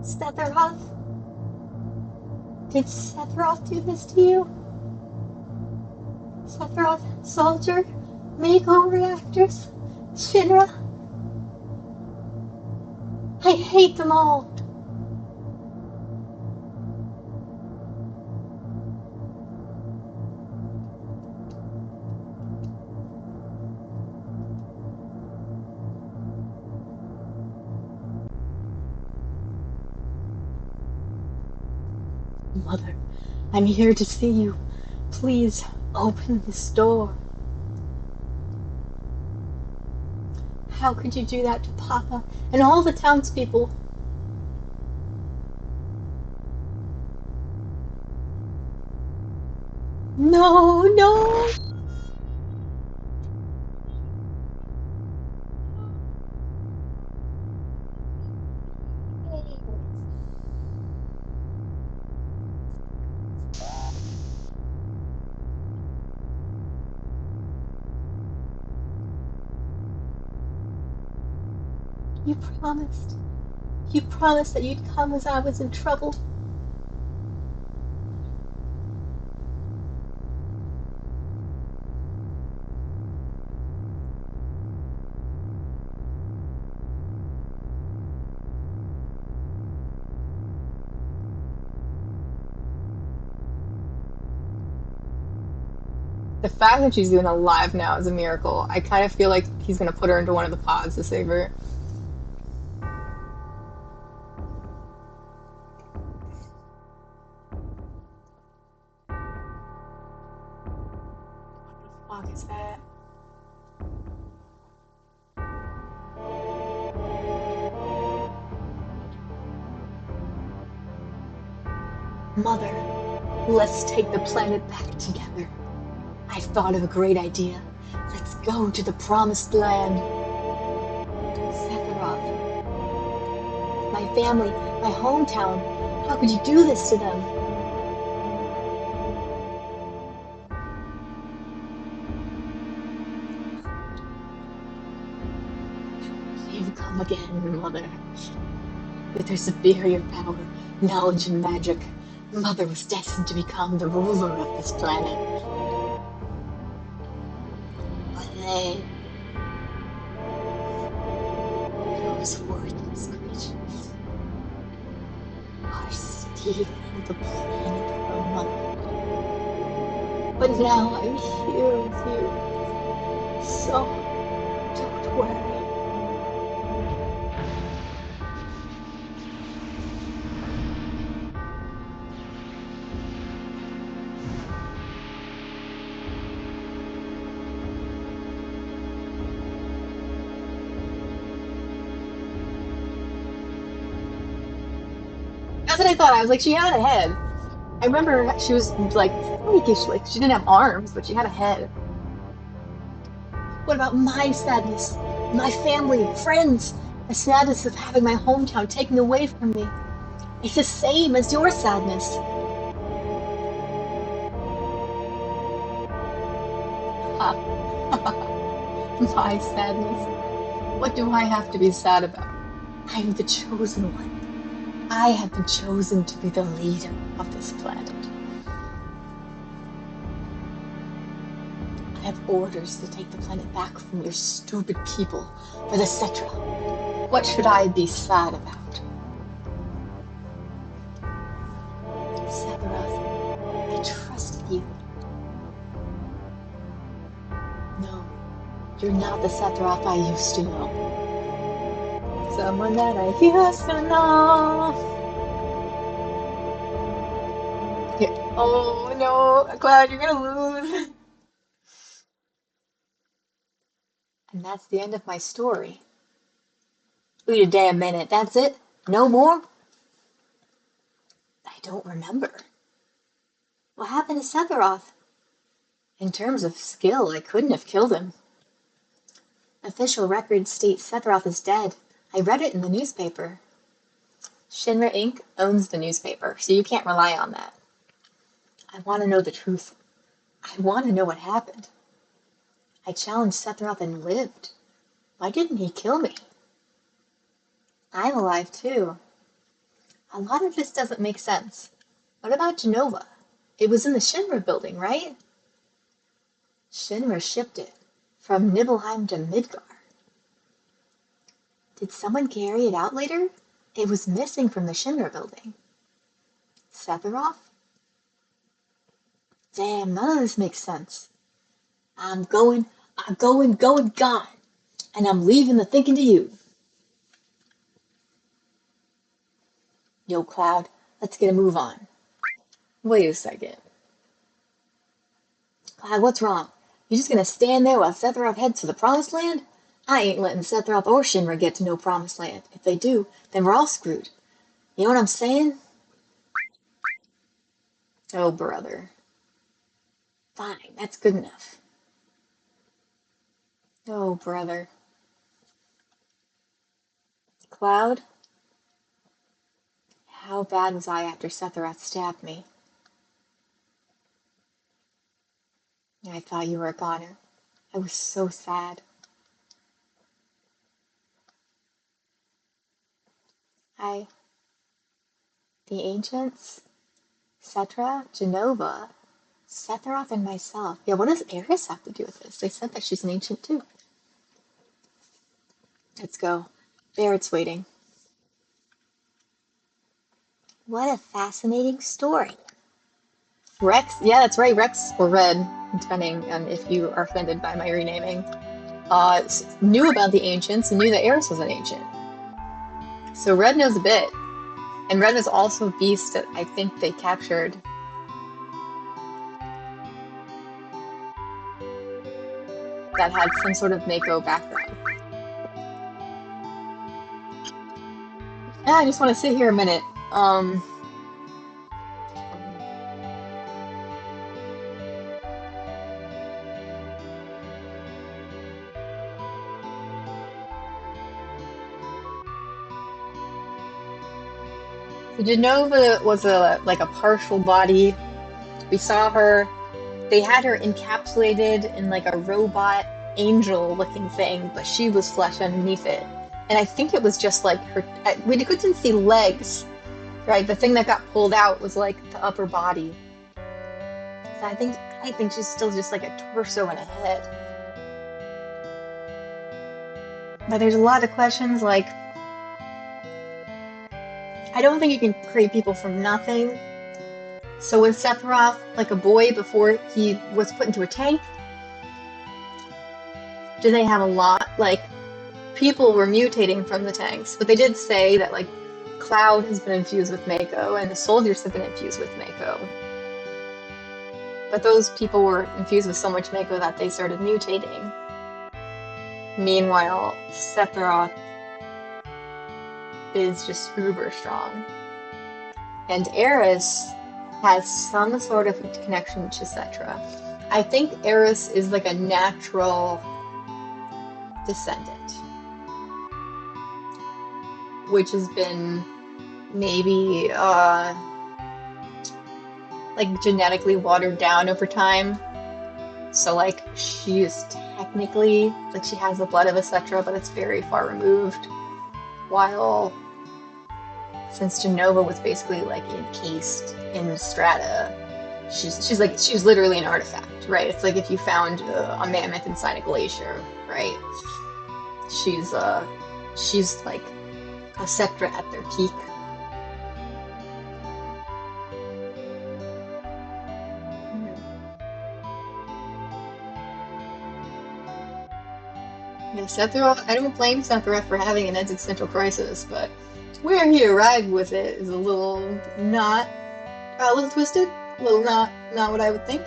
Sephiroth? Did Sephiroth do this to you? Sephiroth, Soldier, Mako reactors, Shinra? I hate them all! Mother, I'm here to see you. Please, open this door. how could you do that to Papa and all the townspeople? No, no. You promised. You promised that you'd come as I was in trouble. The fact that she's even alive now is a miracle. I kind of feel like he's gonna put her into one of the pods to save her. What the fuck is that? Mother, let's take the planet back together. I've thought of a great idea. Let's go to the promised land. Sephiroth, my family, my hometown. How could you do this to them? You've come again, Mother. With her superior power, knowledge, and magic, Mother was destined to become the ruler of this planet. But those worthless creatures, are stealing the planet from Mother. But now I'm here with you, so don't worry. That's what I thought. I was like, she had a head. I remember she was like freakish, like she didn't have arms, but she had a head. What about my sadness? My family, friends, the sadness of having my hometown taken away from me. It's the same as your sadness. My sadness. What do I have to be sad about? I'm the chosen one. I have been chosen to be the leader of this planet. I have orders to take the planet back from your stupid people for the Cetra. What should I be sad about? Sephiroth, I trusted you. No, you're not the Sephiroth I used to know. Someone that I used to know. Oh no, Cloud, you're gonna lose. And that's the end of my story. Wait a damn minute, that's it? No more? I don't remember. What happened to Sephiroth? In terms of skill, I couldn't have killed him. Official records state Sephiroth is dead. I read it in the newspaper. Shinra Inc. owns the newspaper, so you can't rely on that. I want to know the truth. I want to know what happened. I challenged Sephiroth and lived. Why didn't he kill me? I'm alive too. A lot of this doesn't make sense. What about Genova? It was in the Shinra building, right? Shinra shipped it from Nibelheim to Midgar. Did someone carry it out later? It was missing from the Shinra building. Sephiroth? Damn, none of this makes sense. I'm going, gone. And I'm leaving the thinking to you. Yo, Cloud, let's get a move on. Wait a second. Cloud, what's wrong? You just gonna stand there while Sephiroth heads for the Promised Land? I ain't letting Sephiroth or Shinra get to no promised land. If they do, then we're all screwed. You know what I'm saying? Oh, brother. Fine, that's good enough. Oh, brother. Cloud, how bad was I after Sephiroth stabbed me? I thought you were a goner. I was so sad. I, the ancients, Cetra, Genova, Sephiroth, and myself. Yeah, what does Eris have to do with this? They said that she's an ancient too. Let's go. Barrett's waiting. What a fascinating story. Rex, yeah, that's right, Rex or Red, depending on if you are offended by my renaming, knew about the ancients and knew that Eris was an ancient. So Red knows a bit. And Red is also a beast that I think they captured that had some sort of Mako background. Yeah, I just want to sit here a minute. So Genova was a partial body. We saw her. They had her encapsulated in like a robot angel looking thing, but she was flesh underneath it. And I think it was just like her. We couldn't see legs, right? The thing that got pulled out was like the upper body. So I think she's still just like a torso and a head. But there's a lot of questions like I don't think you can create people from nothing. So was Sephiroth like a boy before he was put into a tank? Do they have a lot like people were mutating from the tanks, but they did say that like Cloud has been infused with Mako and the soldiers have been infused with Mako. But those people were infused with so much Mako that they started mutating. Meanwhile, Sephiroth is just uber strong. And Eris has some sort of connection to Cetra. I think Eris is like a natural descendant, which has been maybe like genetically watered down over time. So like she is technically like she has the blood of a Cetra, but it's very far removed. While since Genova was basically like encased in strata, she's literally an artifact, right? It's like if you found a mammoth inside a glacier, right? She's like a Cetra at their peak. Yeah, Sephiroth, I don't blame Sephiroth for having an existential crisis, but where he arrived with it is a little not, a little twisted, a little not what I would think.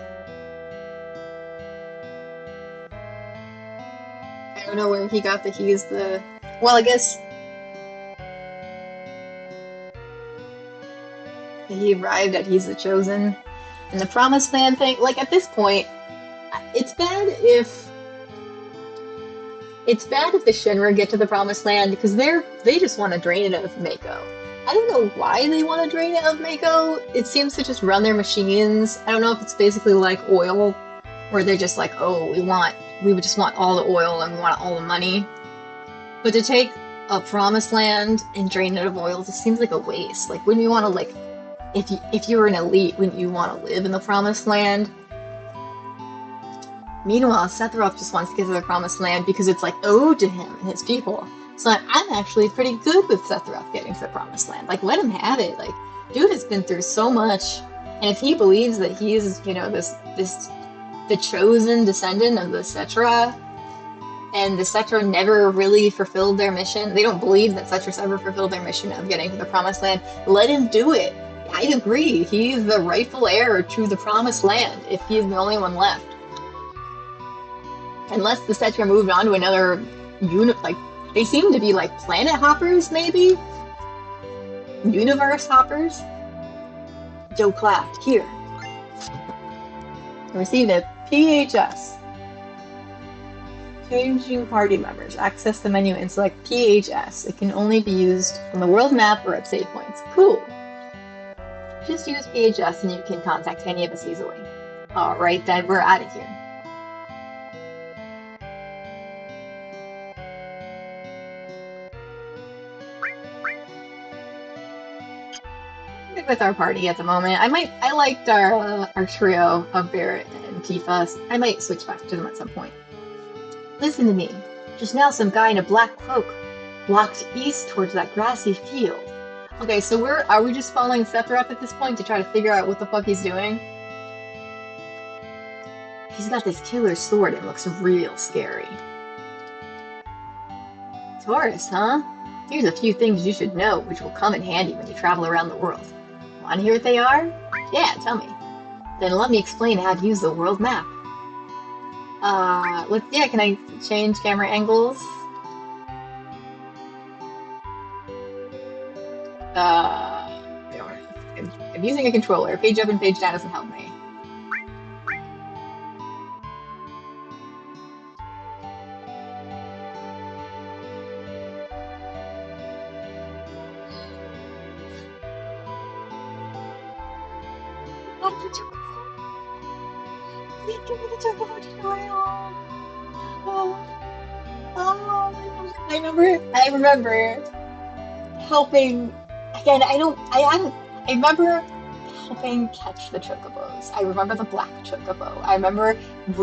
I don't know where he got that he is the, well, I guess he arrived at he's the chosen. And the promised land thing, like at this point, it's bad if it's bad if the Shinra get to the promised land because they just want to drain it of Mako. I don't know why they want to drain it of Mako. It seems to just run their machines. I don't know if it's basically like oil, where they're just like, oh, we would just want all the oil and we want all the money. But to take a promised land and drain it of oil just seems like a waste. Like, wouldn't you want to like, if you were an elite, wouldn't you want to live in the promised land? Meanwhile, Sephiroth just wants to get to the promised land because it's like owed to him and his people. So I'm actually pretty good with Sephiroth getting to the promised land. Like, let him have it. Like, dude has been through so much, and if he believes that he's, the chosen descendant of the Cetra, and the Cetra never really fulfilled their mission, they don't believe that Cetra's ever fulfilled their mission of getting to the promised land. Let him do it. I agree. He's the rightful heir to the promised land if he's the only one left. Unless the Cetra moved on to another like they seem to be like planet hoppers, maybe universe hoppers. Joe clapped. Here, I received a PHS. Changing party members. Access the menu and select PHS. It can only be used on the world map or at save points. Cool. Just use PHS and you can contact any of us easily. Alright, then we're out of here. Good with our party at the moment. I liked our trio of Barrett and Tifa. I might switch back to them at some point. Listen to me. Just now some guy in a black cloak walked east towards that grassy field. Okay, so are we just following Sephiroth at this point to try to figure out what the fuck he's doing? He's got this killer sword and looks real scary. Taurus, huh? Here's a few things you should know, which will come in handy when you travel around the world. Want to hear what they are? Yeah, tell me. Then let me explain how to use the world map. Can I change camera angles? I'm using a controller. Page up and page down doesn't help me. Please give me the chocobo tutorial. I remember helping again. I remember helping catch the chocobos. I remember the black chocobo. I remember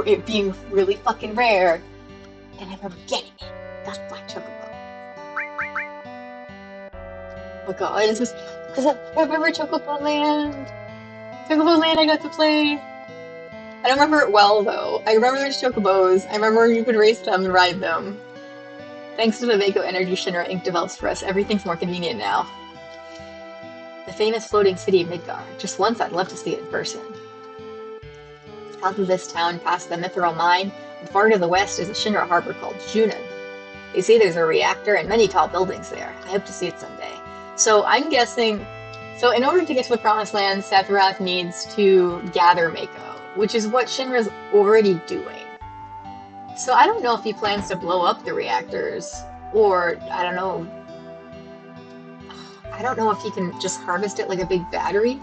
it being really fucking rare, and I remember getting it. That black chocobo. Oh god, it's just because I remember Chocobo Land. Chocobo Land I got to play. I don't remember it well though. I remember there's chocobos. I remember you could race them and ride them. Thanks to the Mako Energy Shinra Inc. develops for us, everything's more convenient now. The famous floating city of Midgar. Just once I'd love to see it in person. South of this town, past the Mithril mine, and far to the west is a Shinra harbor called Junin. They say there's a reactor and many tall buildings there. I hope to see it someday. So I'm guessing... So in order to get to the Promised Land, Sephiroth needs to gather Mako, which is what Shinra's already doing. So I don't know if he plans to blow up the reactors, or I don't know. I don't know if he can just harvest it like a big battery.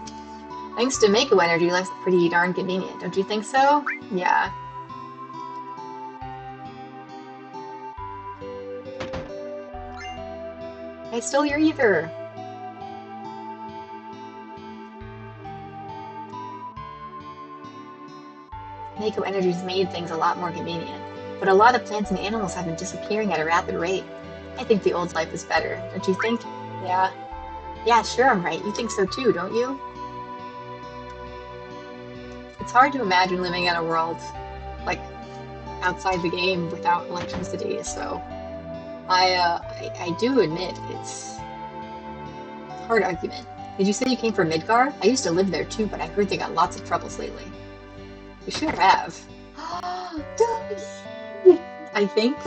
Thanks to Mako Energy, life's pretty darn convenient, don't you think so? Yeah. I stole your ether. Mako Energy's made things a lot more convenient, but a lot of plants and animals have been disappearing at a rapid rate. I think the old life is better, don't you think? Yeah. Yeah, sure I'm right. You think so too, don't you? It's hard to imagine living in a world, like, outside the game without electricity, so I do admit it's a hard argument. Did you say you came from Midgar? I used to live there too, but I heard they got lots of troubles lately. You sure have. I think.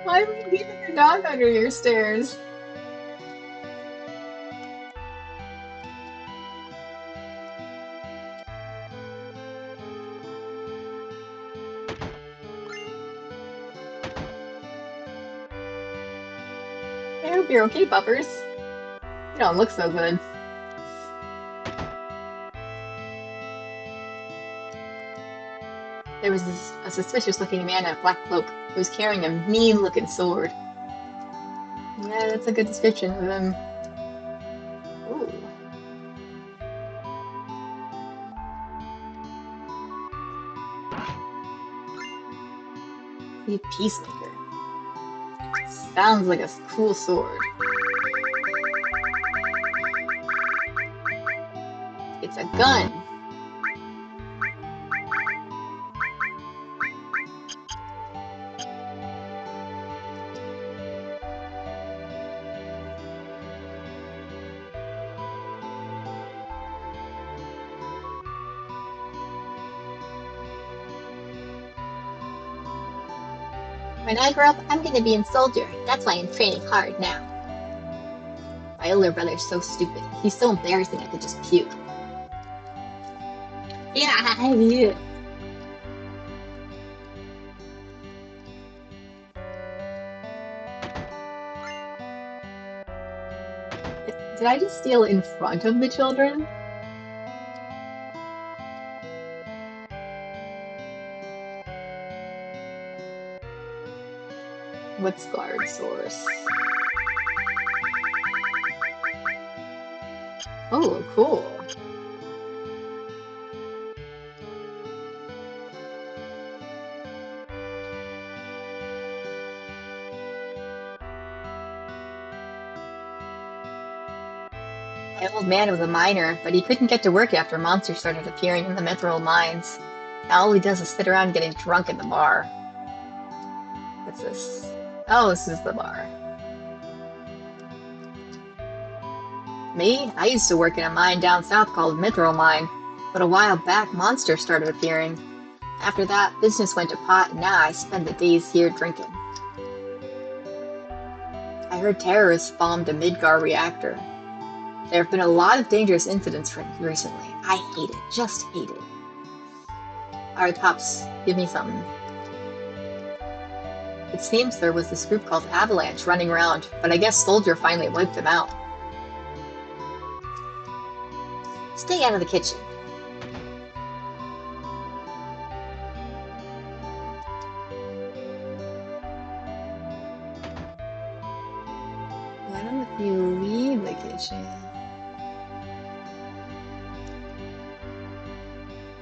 Why are you leaving your dog under your stairs? I hope you're okay, puppers. You don't look so good. There was a suspicious-looking man in a black cloak who was carrying a mean-looking sword. Yeah, that's a good description of him. Ooh. The Peacemaker. Sounds like a cool sword. It's a gun. When I grow up, I'm gonna be a soldier. That's why I'm training hard now. My older brother's so stupid. He's so embarrassing I could just puke. Yeah. Did I just steal in front of the children? What's guard source? Oh, cool. My old man was a miner, but he couldn't get to work after monsters started appearing in the mithril mines. Now all he does is sit around getting drunk in the bar. What's this? Oh, this is the bar. Me? I used to work in a mine down south called Mithril Mine, but a while back monsters started appearing. After that, business went to pot, and now I spend the days here drinking. I heard terrorists bombed a Midgar reactor. There have been a lot of dangerous incidents recently. I hate it. Just hate it. Alright, Pops, give me something. It seems there was this group called Avalanche running around, but I guess Soldier finally wiped them out. Stay out of the kitchen. Why don't you leave the kitchen?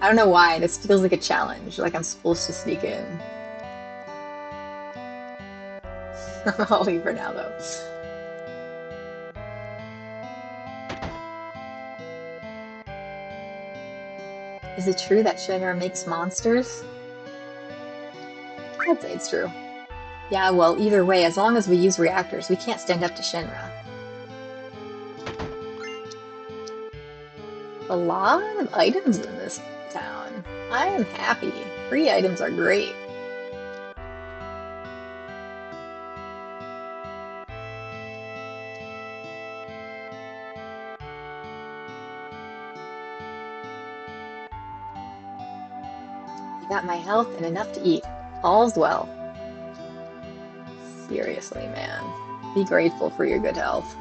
I don't know why, this feels like a challenge, like I'm supposed to sneak in. I'll leave for now, though. Is it true that Shinra makes monsters? I'd say it's true. Yeah, well, either way, as long as we use reactors, we can't stand up to Shinra. A lot of items in this town. I am happy. Free items are great. I got my health and enough to eat. All's well. Seriously, man. Be grateful for your good health.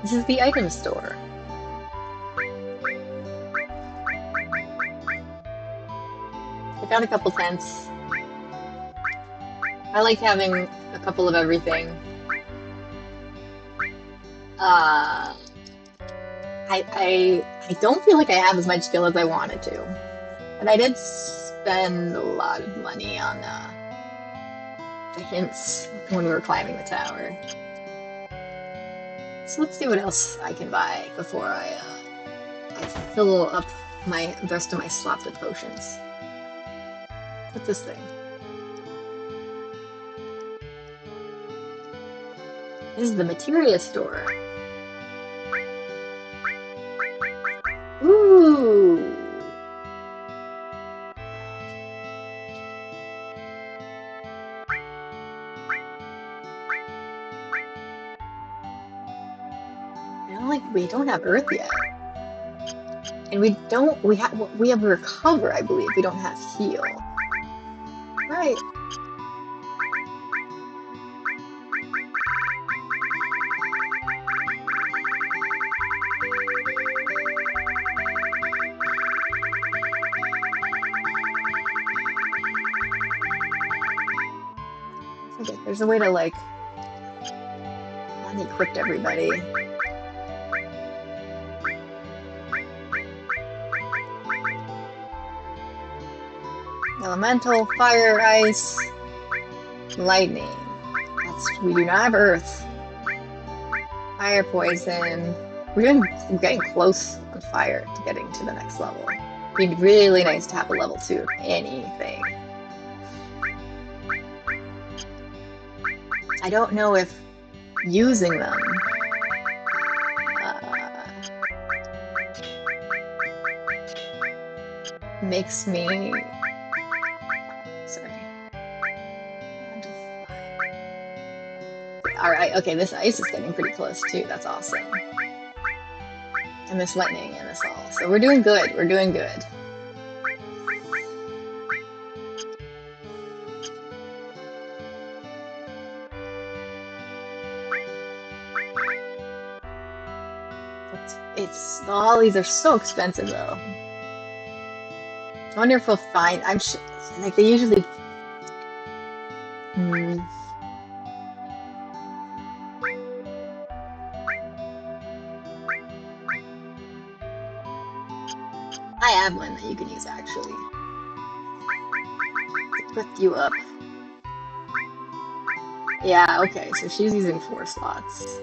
This is the item store. I got a couple tents. I like having a couple of everything. I don't feel like I have as much skill as I wanted to. But I did spend a lot of money on the hints when we were climbing the tower. So let's see what else I can buy before I fill up the rest of my slots with potions. What's this thing? This is the materia store. Ooh! We don't have Earth yet. And we have Recover, I believe. We don't have Heal. Right. Okay, there's a way to, like, unequip everybody. Elemental, fire, ice, lightning. We do not have earth. Fire, poison. We're getting close on fire to getting to the next level. It'd be really nice to have a level 2 of anything. I don't know if using them makes me... Sorry. Alright, okay, this ice is getting pretty close too. That's awesome. And this lightning and this all. So we're doing good. We're doing good. All these are so expensive though. I wonder if we'll find... I'm sure, like they usually... I have one that you can use actually. Lift you up. Yeah, okay, so she's using 4 slots.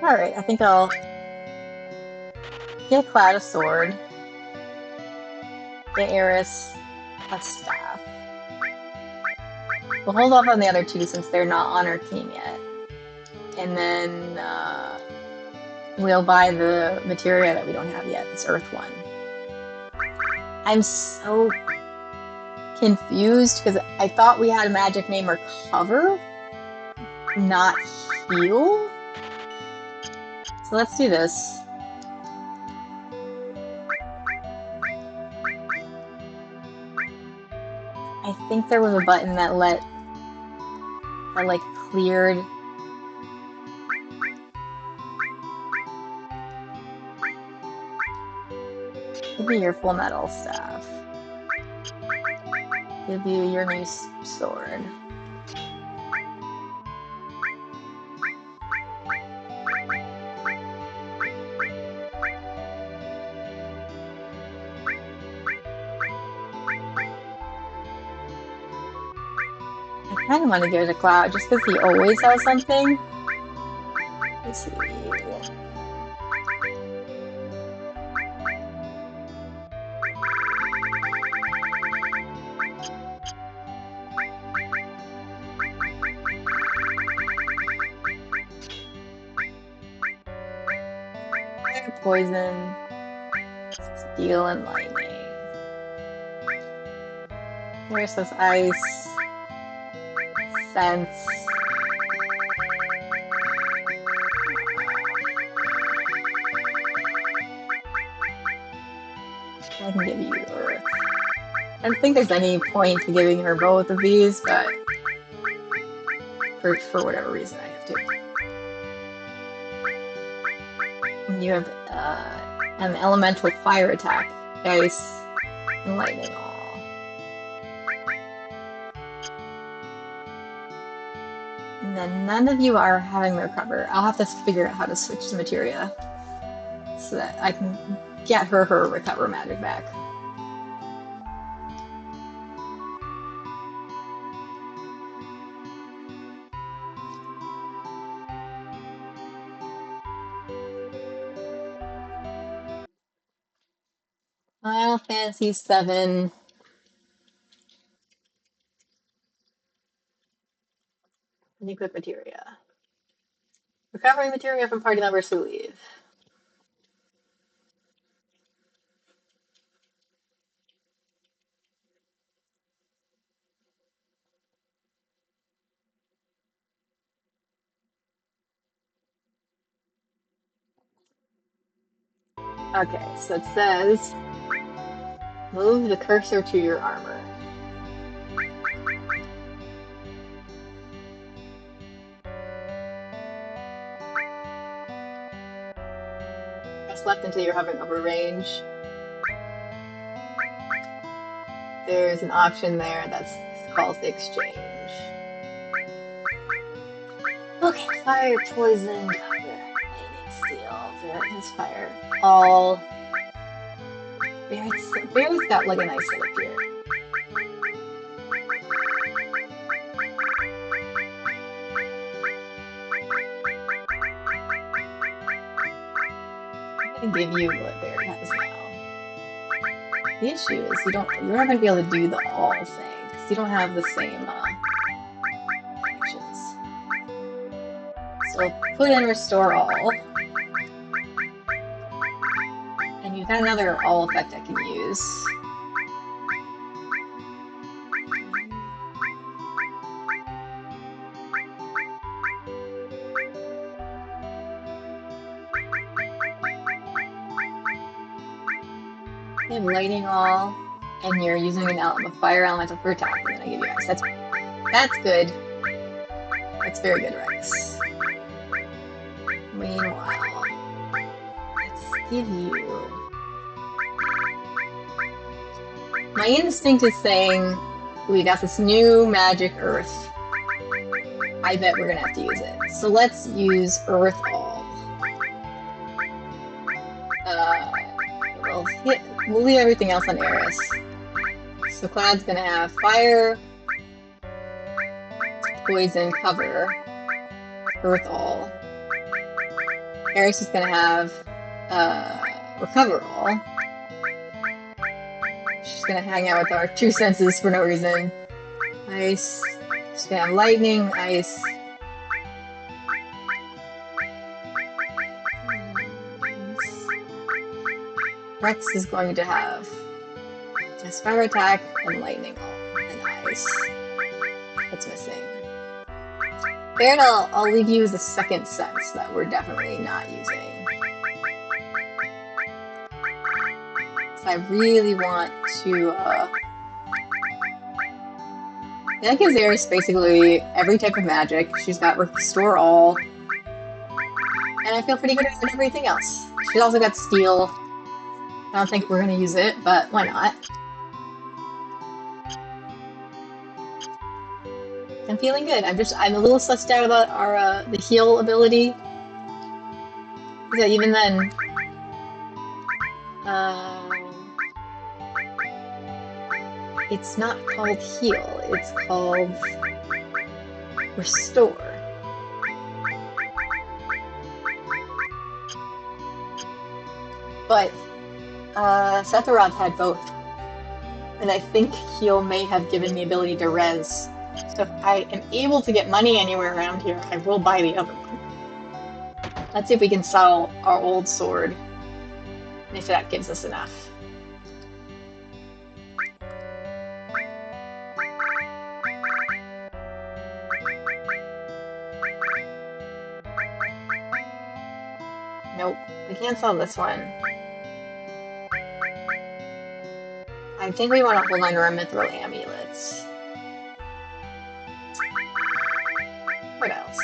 Alright, I think I'll get Cloud a sword, get Eris a staff. We'll hold off on the other 2 since they're not on our team yet. And then we'll buy the materia that we don't have yet, this earth one. I'm so confused because I thought we had a magic name recover, not heal. So let's do this. I think there was a button that like cleared. Give you your full metal staff. Give you your new sword. I kind of want to give it to Cloud just because he always has something. Let's see. Poison, steel, and lightning. Here's this ice, sense. I can give you earth. I don't think there's any point to giving her both of these, but for whatever reason I have to. You have an elemental fire attack, ice, and lightning all. And then none of you are having the recover. I'll have to figure out how to switch the materia so that I can get her recover magic back. Final Fantasy 7. Liquid materia. Recovering material from party members who leave. Okay, so it says move the cursor to your armor. Press left until you're hovering over range. There's an option there that's called exchange. Okay, fire, poison, cover, lightning, steel, his fire, all. Barry's got like a nice setup here. I'm gonna give you what Barry has now. The issue is you're not gonna be able to do the all thing because you don't have the same actions. So put in restore all. And you've got another all effect I can use. You have lightning all, and you're using a fire elemental per attack, and then I give you ice. That's good. That's very good, Rex. Meanwhile, let's give you. My instinct is saying we got this new magic earth. I bet we're gonna have to use it. So let's use earth all. We'll leave everything else on Eris. So Cloud's gonna have fire, poison, cover, earth all. Eris is gonna have recover all. She's gonna hang out with our two senses for no reason. Ice. She's gonna have lightning, ice. Rex is going to have just fire attack and lightning and ice. What's missing? Baird, I'll leave you the second sense that we're definitely not using. So I really want to. That gives Eris basically every type of magic. She's got restore all, and I feel pretty good at everything else. She's also got steel. I don't think we're gonna use it, but why not? I'm feeling good. I'm a little sussed out about our the heal ability. Because even then, it's not called heal. It's called restore. But Sephiroth had both. And I think heal may have given the ability to res. So if I am able to get money anywhere around here, I will buy the other one. Let's see if we can sell our old sword. And if that gives us enough. Nope, we can't sell this one. I think we want to hold on to our mithril amulets. What else?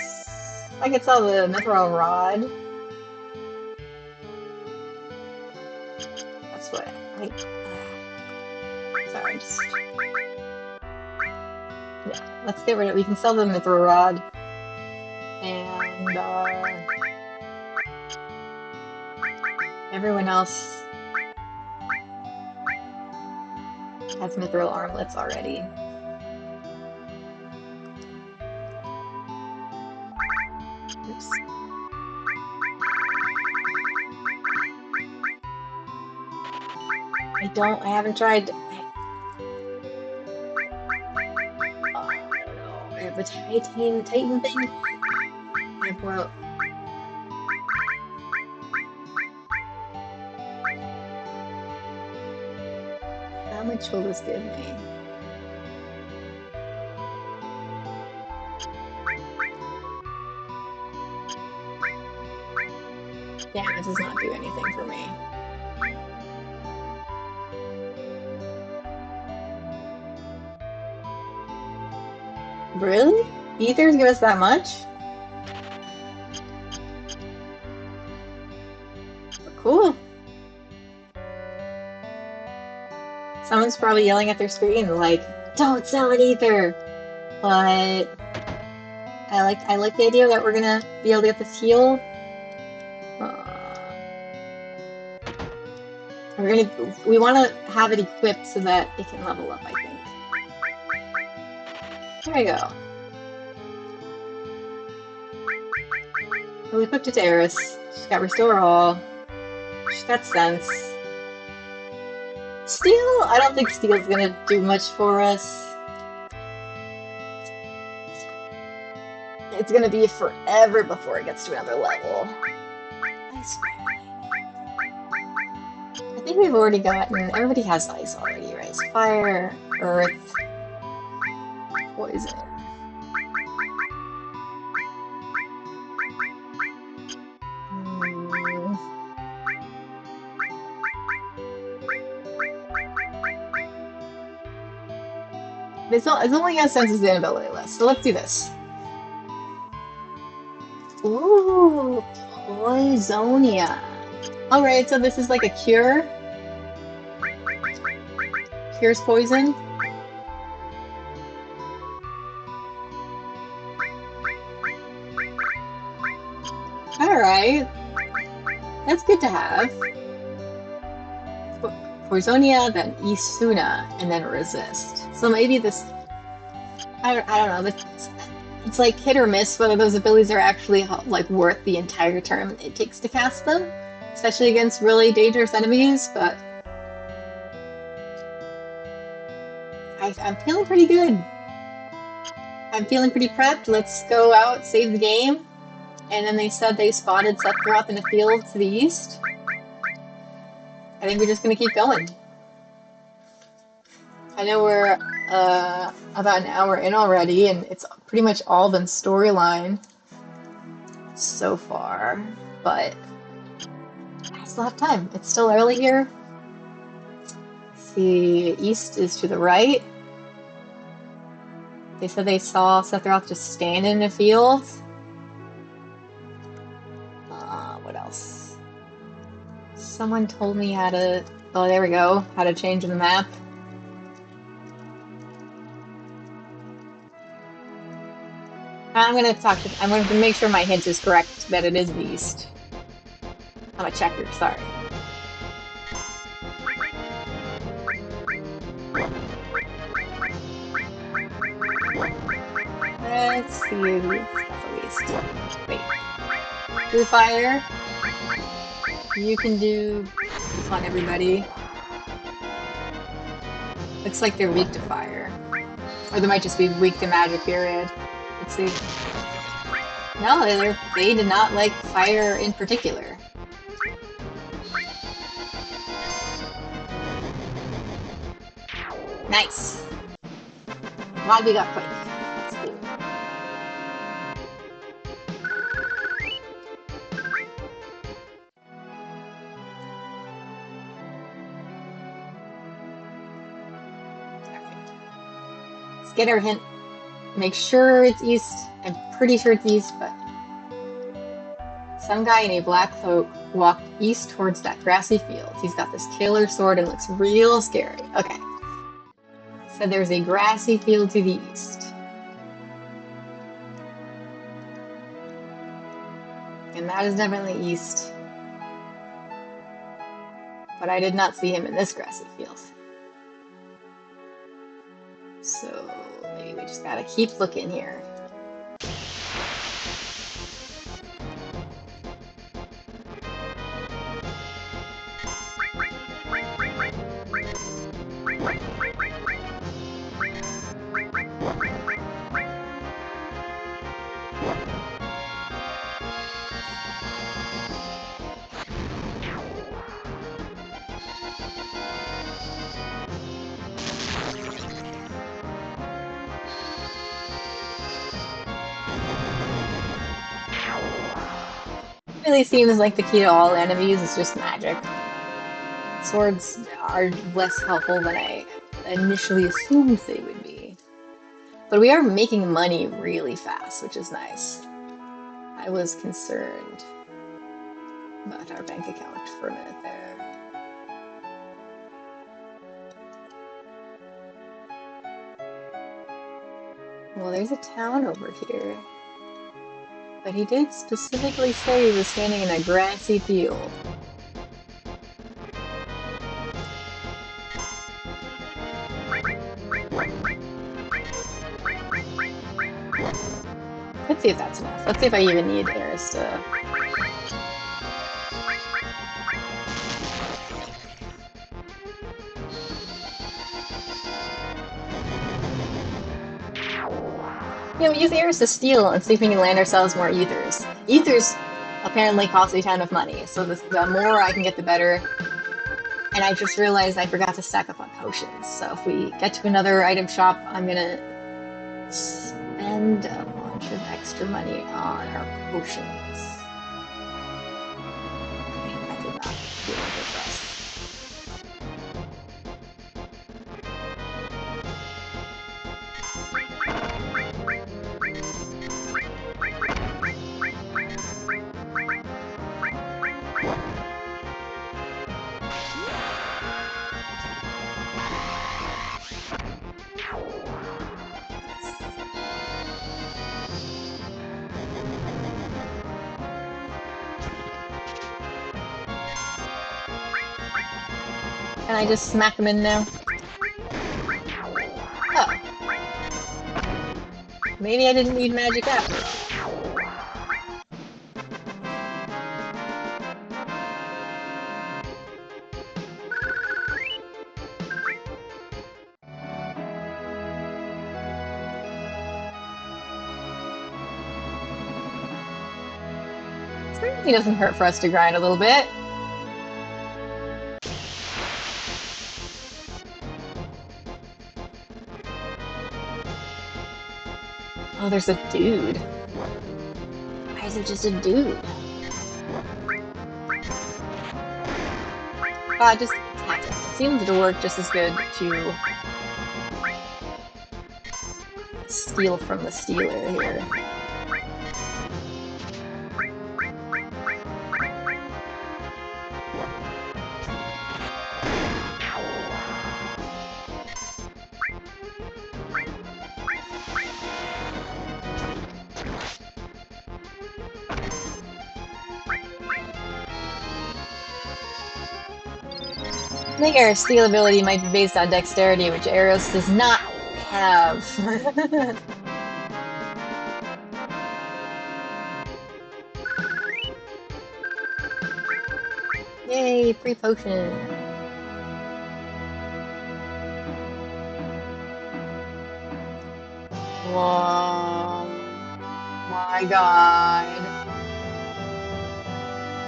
I could sell the mithril rod. That's what I... Sorry, just... Yeah, let's get rid of it. We can sell the mithril rod. And, everyone else has mithril armlets already. Oops. I haven't tried. I don't know. I have a Titan thing. much will this give me? Yeah, it does not do anything for me. Really? Ethers give us that much? Cool. Someone's probably yelling at their screen like, "Don't sell an ether!" But I like the idea that we're gonna be able to get this heal. We want to have it equipped so that it can level up, I think. There we go. We equipped it to Eris. She's got Restore All. She's got Sense. Steel? I don't think Steel's gonna do much for us. It's gonna be forever before it gets to another level. Ice Fire. I think we've already gotten... Everybody has Ice already, right? It's Fire, Earth, Poison. It's only got Sense sustainability list, so let's do this. Ooh, Poisonia. Alright, so this is like a cure. Cures poison. Alright. That's good to have. Poisonia, then Isuna, and then Resist. So maybe this... I don't know. It's like hit or miss whether those abilities are actually like worth the entire turn it takes to cast them. Especially against really dangerous enemies, but... I'm feeling pretty good. I'm feeling pretty prepped. Let's go out, save the game. And then they said they spotted Sephiroth in a field to the east. I think we're just gonna keep going. I know we're about an hour in already, and it's pretty much all been storyline so far, but I still have time. It's still early here. Let's see, east is to the right. They said they saw Sephiroth just stand in a field. What else? Someone told me how to... Oh, there we go. How to change the map. I'm gonna make sure my hint is correct, that it is the east. I'm a checker, sorry. Let's see, that's the east. Wait. Blue Fire. You can do this on everybody. Looks like they're weak to fire. Or they might just be weak to magic, period. Let's see. No, they did not like fire in particular. Nice. Glad we got quick. That's cool. Let's get our hint. Make sure it's east. I'm pretty sure it's east, but... Some guy in a black cloak walked east towards that grassy field. He's got this killer sword and looks real scary. Okay. So there's a grassy field to the east. And that is definitely east. But I did not see him in this grassy field. So maybe we just gotta keep looking here. really seems like the key to all enemies is just magic. Swords are less helpful than I initially assumed they would be. But we are making money really fast, which is nice. I was concerned about our bank account for a minute there. Well, there's a town over here. But he did specifically say he was standing in a grassy field. Let's see if that's enough. Let's see if I even need arrows to... Yeah, we use the arrows to steal and see if we can land ourselves more ethers. Ethers apparently cost a ton of money, so the more I can get, the better. And I just realized I forgot to stack up on potions. So if we get to another item shop, I'm gonna spend a bunch of extra money on our potions. Okay, that did not feel good for us. Can I just smack them in now? Oh. Maybe I didn't need magic after all. It doesn't hurt for us to grind a little bit. Oh, there's a dude. Why is it just a dude? Just attack him. It seems to work just as good to steal from the stealer here. I think our steal ability might be based on dexterity, which Eros does not have. Yay, free potion. Whoa. My god.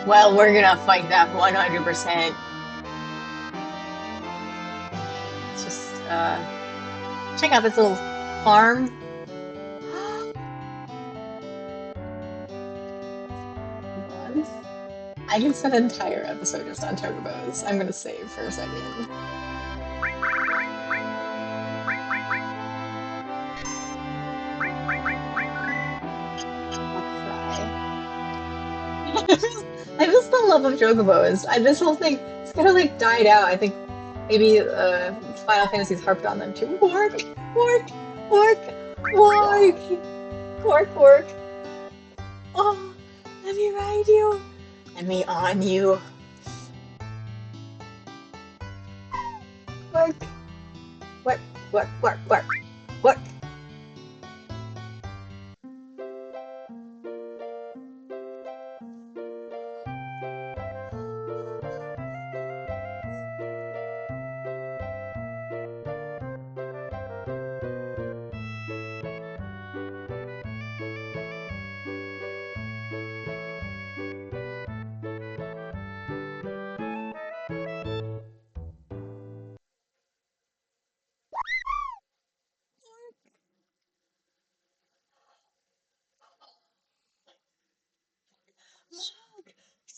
Well, we're gonna fight that 100%. Let's just, check out this little farm. I can spend an entire episode just on chocobos. I'm gonna save for a second. I just the love of chocobos. This whole thing, it's kind of like died out. I think maybe Final Fantasy's harped on them too. Work, work, work, work, work, work. Oh, let me ride you. Let me on you. Work, work, work, work, work, work.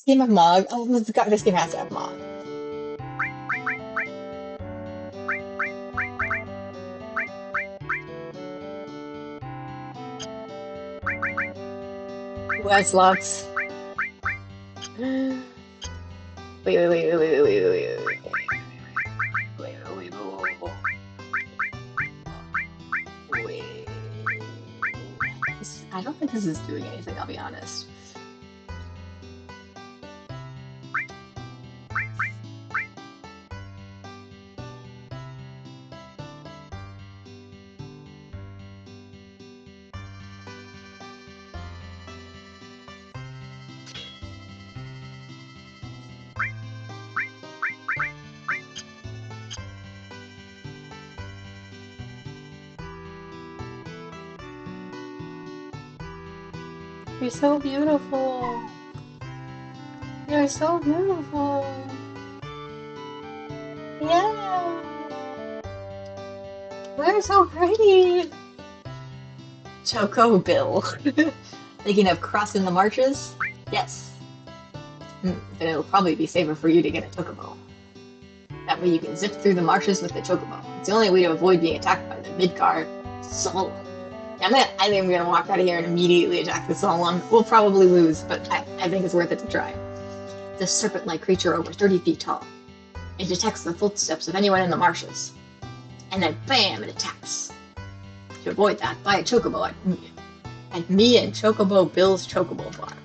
Game of Mog. Oh, this game has to have Mog. Who has lots? Wait, wait, wait, wait, wait, wait, wait, wait, wait, wait, wait, wait, wait. I don't think this is doing anything, I'll be honest. You're so beautiful. You're so beautiful. Yeah. We're so pretty. Choco Bill. Thinking of crossing the marshes? Yes. But it'll probably be safer for you to get a chocobo. That way you can zip through the marshes with the chocobo. It's the only way to avoid being attacked by the Midgar Solemn. I think I'm gonna walk out of here and immediately attack the Solemn. We'll probably lose, but I think it's worth it to try. This serpent-like creature over 30 feet tall. It detects the footsteps of anyone in the marshes. And then bam, it attacks. To avoid that, buy a chocobo at me and Chocobo Bill's Chocobo Farm.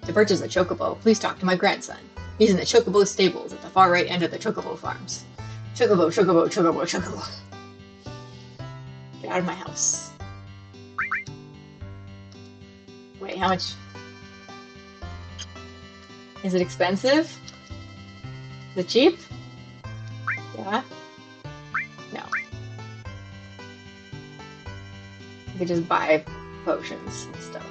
To purchase a chocobo, please talk to my grandson. He's in the chocobo stables at the far right end of the chocobo farms. Chocobo, chocobo, chocobo, chocobo. Get out of my house. Wait, how much? Is it expensive? Is it cheap? Yeah? No. You could just buy potions and stuff.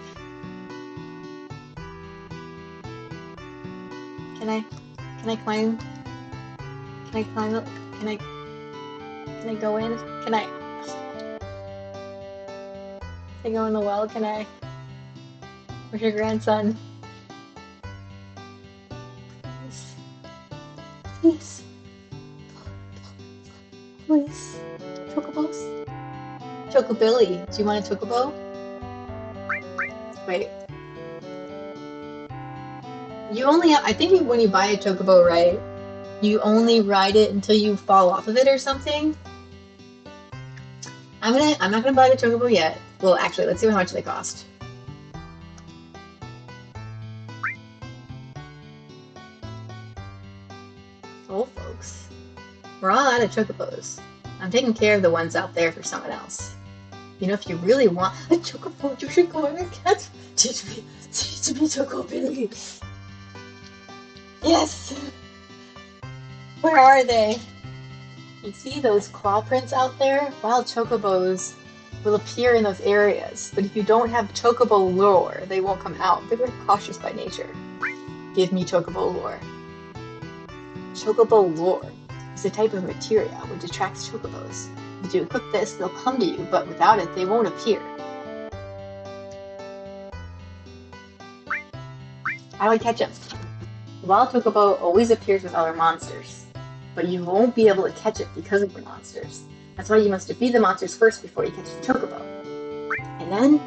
Can I climb? Can I climb up? Can I go in? Can I go in the well? Can I? Where's your grandson? Please. Please. Chocobos? Chocobilly. Do you want a chocobo? Wait. You only have, I think when you buy a chocobo, right? You only ride it until you fall off of it or something. I'm not gonna buy the chocobo yet. Well, actually, let's see how much they cost. Oh, folks. We're all out of chocobos. I'm taking care of the ones out there for someone else. You know, if you really want a chocobo, you should go and catch. Teach me chocobilly. Yes! Where are they? You see those claw prints out there? Wild chocobos will appear in those areas, but if you don't have chocobo lure, they won't come out. They're very cautious by nature. Give me chocobo lure. Chocobo lure is a type of materia which attracts chocobos. If you equip this, they'll come to you, but without it, they won't appear. How do I catch them? The wild chocobo always appears with other monsters, but you won't be able to catch it because of the monsters. That's why you must defeat the monsters first before you catch the chocobo. And then,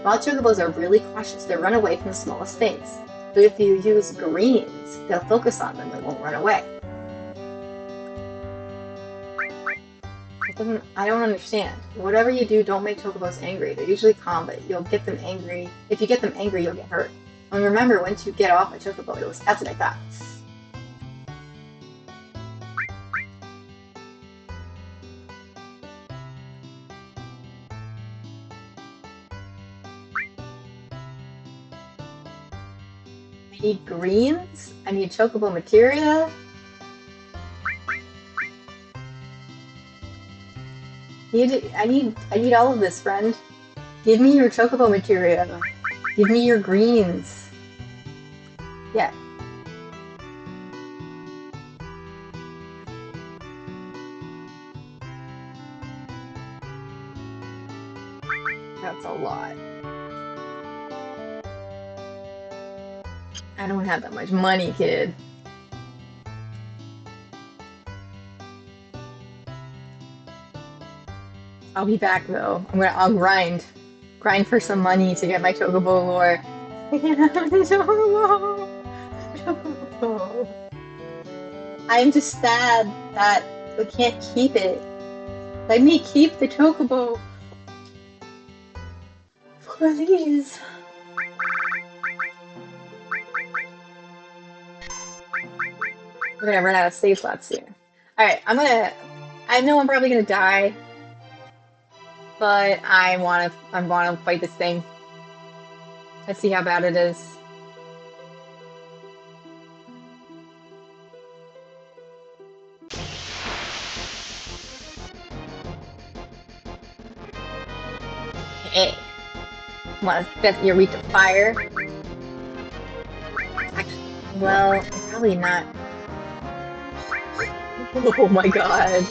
wild chocobos are really cautious. They run away from the smallest things. But if you use greens, they'll focus on them and won't run away. I don't understand. Whatever you do, don't make chocobos angry. They're usually calm, but you'll get them angry. If you get them angry, you'll get hurt. And remember, once you get off a chocobo, that's what I thought. I need greens. I need chocobo materia. I need all of this, friend. Give me your chocobo materia. Give me your greens. Yeah. That's a lot. I don't have that much money, kid. I'll be back though. I'll grind. Grind for some money to get my Chocobo lore. I can't have the Chocobo. Chocobo. I'm just sad that we can't keep it. Let me keep the Chocobo. Please. We're gonna run out of save slots soon. Alright, I know I'm probably gonna die, but I wanna fight this thing. Let's see how bad it is. Hey. You're weak to fire. Actually, well, probably not. Oh my god.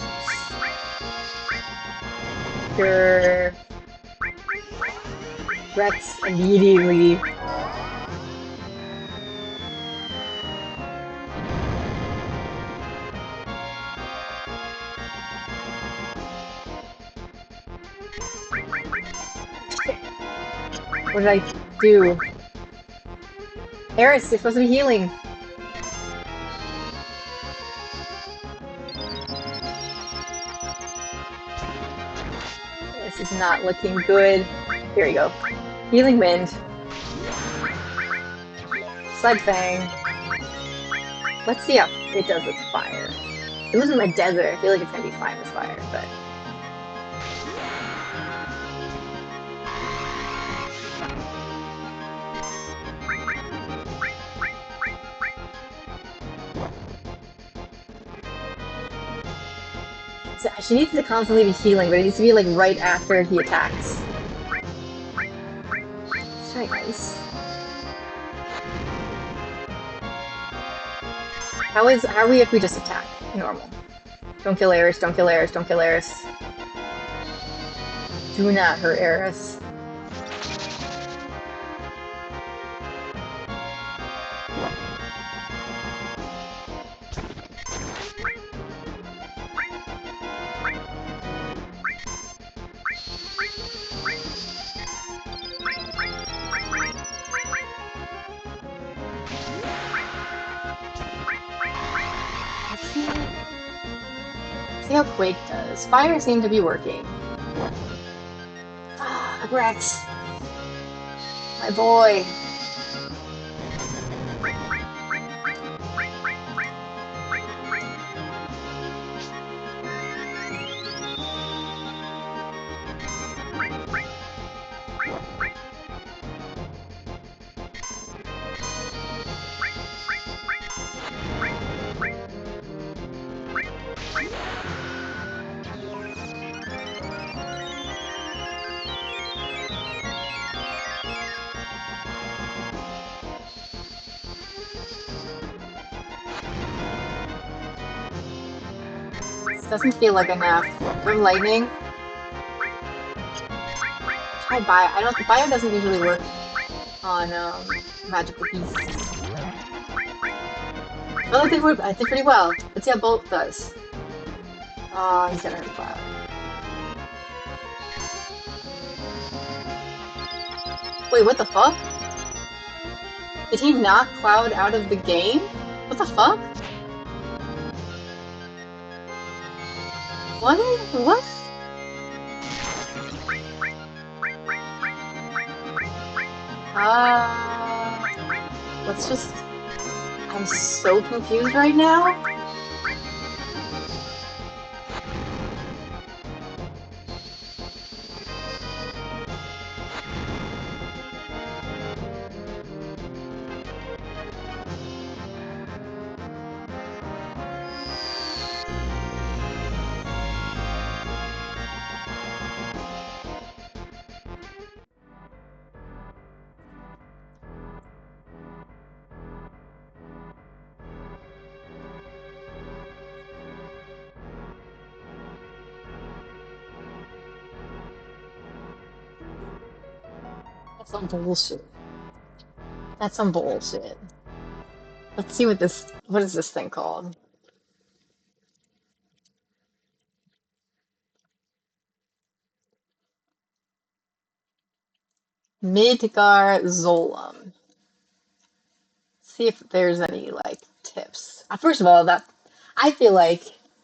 Your Rex immediately. What did I do? Eris, you're supposed to be healing. This is not looking good. Here we go. Healing Wind. Slug Fang. Let's see how it does with fire. It lives in the desert. I feel like it's gonna be fine with fire, but. So she needs to constantly be healing, but it needs to be like right after he attacks. Let's try ice. How are we if we just attack? Normal. Don't kill Eris, don't kill Eris, don't kill Eris. Do not hurt Eris. See how Quake does. Fire seemed to be working. Ah, Rex. My boy. This doesn't feel like enough. From lightning. Try bio. I don't. Bio doesn't usually work on magical beasts. Well, I did pretty well. Let's see how Bolt does. Oh, he's gonna hurt Cloud. Wait, what the fuck? Did he knock Cloud out of the game? What the fuck? What? What? Let's just... I'm so confused right now. That's some bullshit. That's some bullshit. Let's see what is this thing called? Midgar Zolom. See if there's any like tips. First of all, that I feel like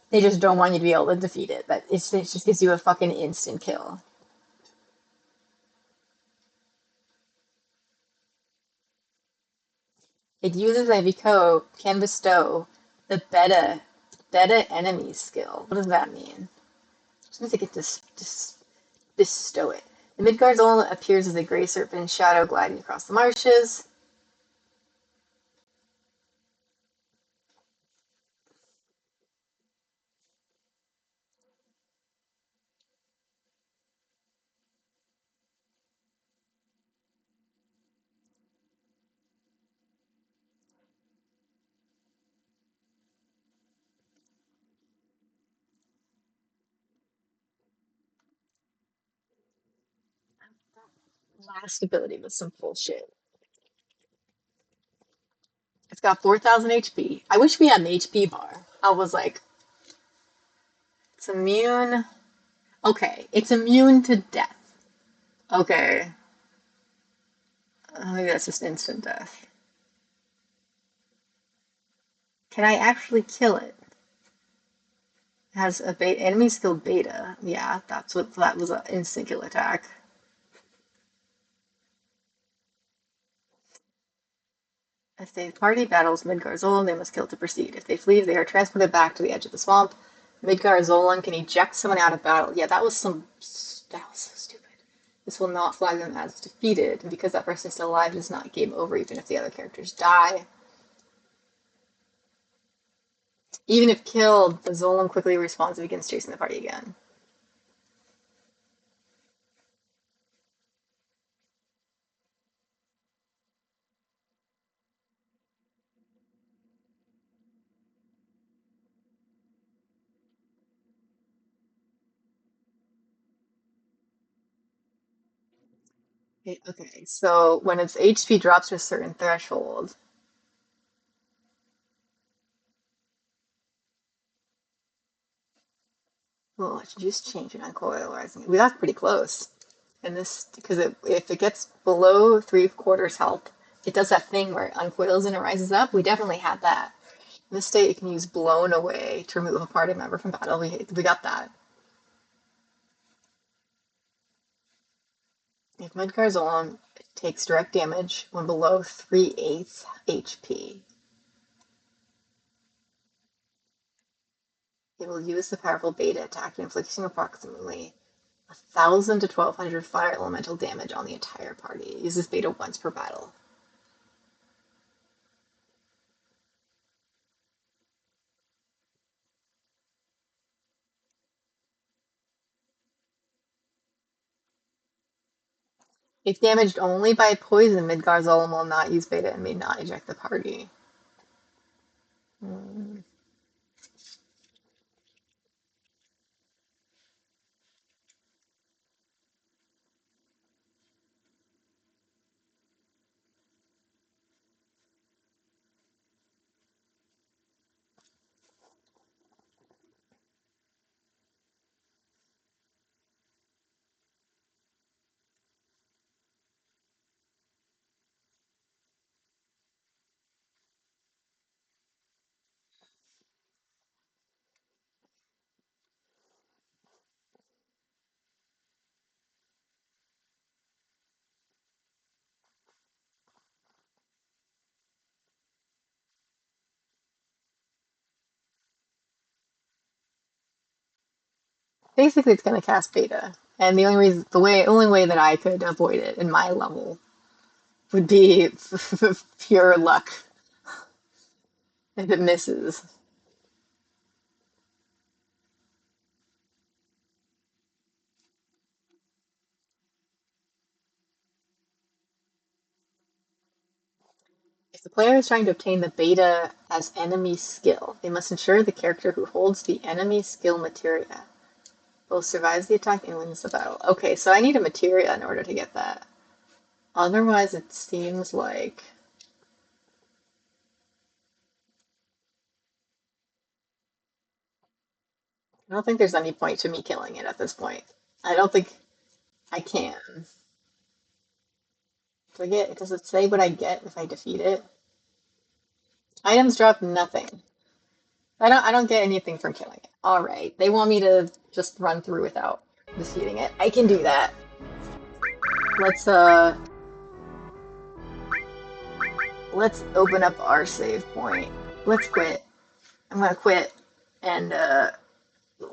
they just don't want you to be able to defeat it. That it just gives you a fucking instant kill. It uses a Vico can bestow the beta enemy skill. What does that mean? Just means it gets bestow it. The Midgard's Zolom appears as a gray serpent shadow gliding across the marshes. Last ability was some bullshit. It's got 4,000 HP. I wish we had an HP bar. I was like, it's immune. Okay, it's immune to death. Okay, maybe that's just instant death. Can I actually kill it? It has a beta, enemy skill beta. Yeah, that was an instant kill attack. If they party battles Midgar Zolan, they must kill to proceed. If they flee, they are transported back to the edge of the swamp. Midgar Zolan can eject someone out of battle. Yeah, that was so stupid. This will not flag them as defeated, and because that person is still alive, it is not game over even if the other characters die. Even if killed, the Zolan quickly respawns and begins chasing the party again. Okay, so when its HP drops to a certain threshold, well, I should just change it on coilizing. We got pretty close. And this, because if it gets below three-quarters health, it does that thing where it uncoils and it rises up. We definitely had that. In this state, you can use blown away to remove a party member from battle. We got that. If Midgard's on, it takes direct damage when below 3/8 HP. It will use the powerful beta attack, inflicting approximately 1,000 to 1,200 fire elemental damage on the entire party. It uses beta once per battle. If damaged only by poison, Midgard's Golem will not use beta and may not eject the party. Hmm. Basically, it's going to cast beta, and only way that I could avoid it in my level would be pure luck if it misses. If the player is trying to obtain the beta as enemy skill, they must ensure the character who holds the enemy skill materia both survives the attack and wins the battle. Okay, so I need a materia in order to get that. Otherwise, it seems like. I don't think there's any point to me killing it at this point. I don't think I can. Do I get, does it say what I get if I defeat it? Items drop nothing. I don't get anything from killing it. All right. They want me to just run through without defeating it. I can do that. Let's let's open up our save point. Let's quit. I'm gonna quit and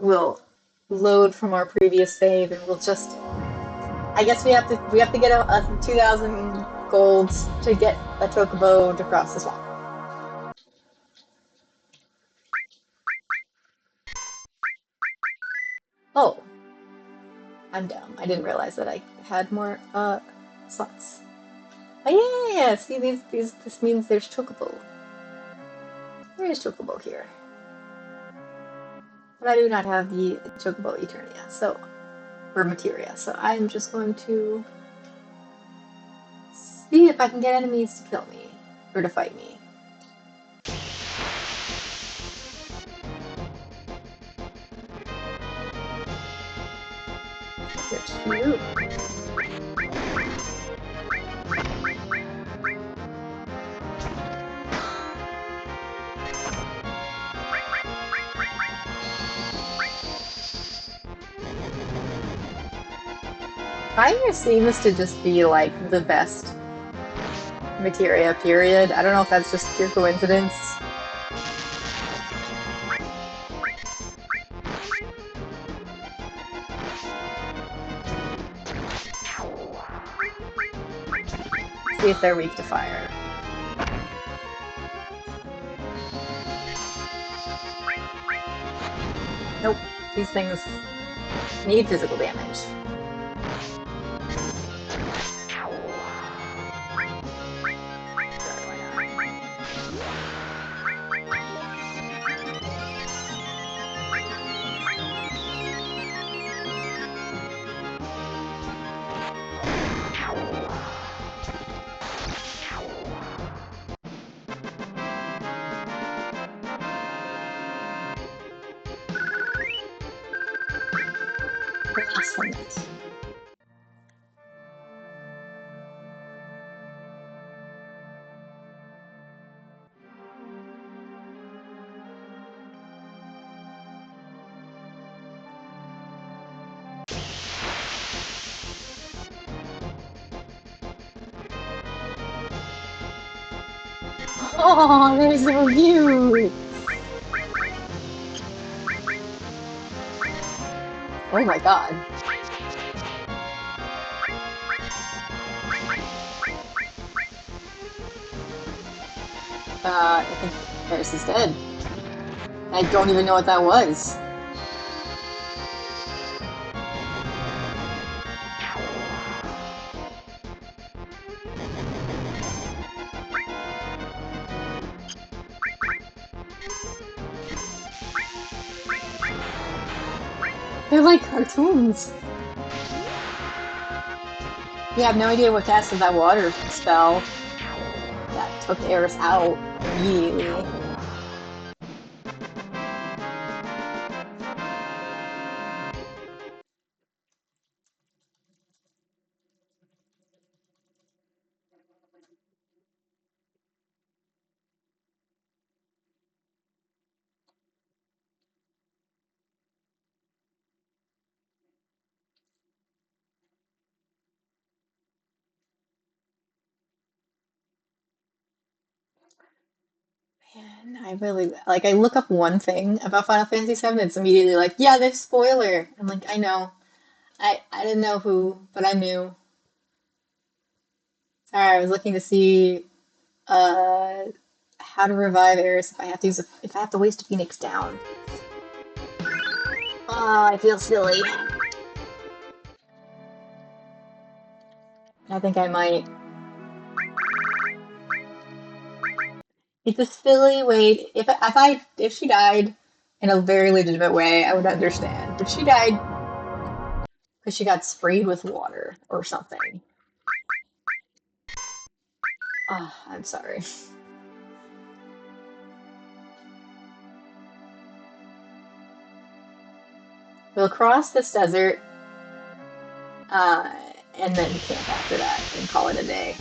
we'll load from our previous save and we'll just I guess we have to get a 2,000 golds to get a chocobo to cross the swamp. Oh, I'm dumb. I didn't realize that I had more slots. Oh yeah, yeah, yeah. See these this means there's chocobo. There is chocobo here. But I do not have the chocobo Eternia, so or materia. So I'm just going to see if I can get enemies to kill me or to fight me. They're cute. Fire seems to just be like the best materia, period. I don't know if that's just pure coincidence. See if they're weak to fire. Nope. These things need physical damage. Sure, why not? Blasphemous. Oh, they're so cute! Oh my god. I think Paris is dead. I don't even know what that was. They're like cartoons. You have no idea what casted that water spell that took Eris out immediately. Man, I really like. I look up one thing about Final Fantasy VII, it's immediately like, yeah, there's spoiler. I'm like, I know. I didn't know who, but I knew. Sorry, I was looking to see uh how to revive Eris if I have to if I have to waste a Phoenix down. Oh, I feel silly. I think I might. It's a silly way. If she died in a very legitimate way, I would understand. But she died because she got sprayed with water or something. Oh, I'm sorry. We'll cross this desert, uh, and then camp after that and call it a day.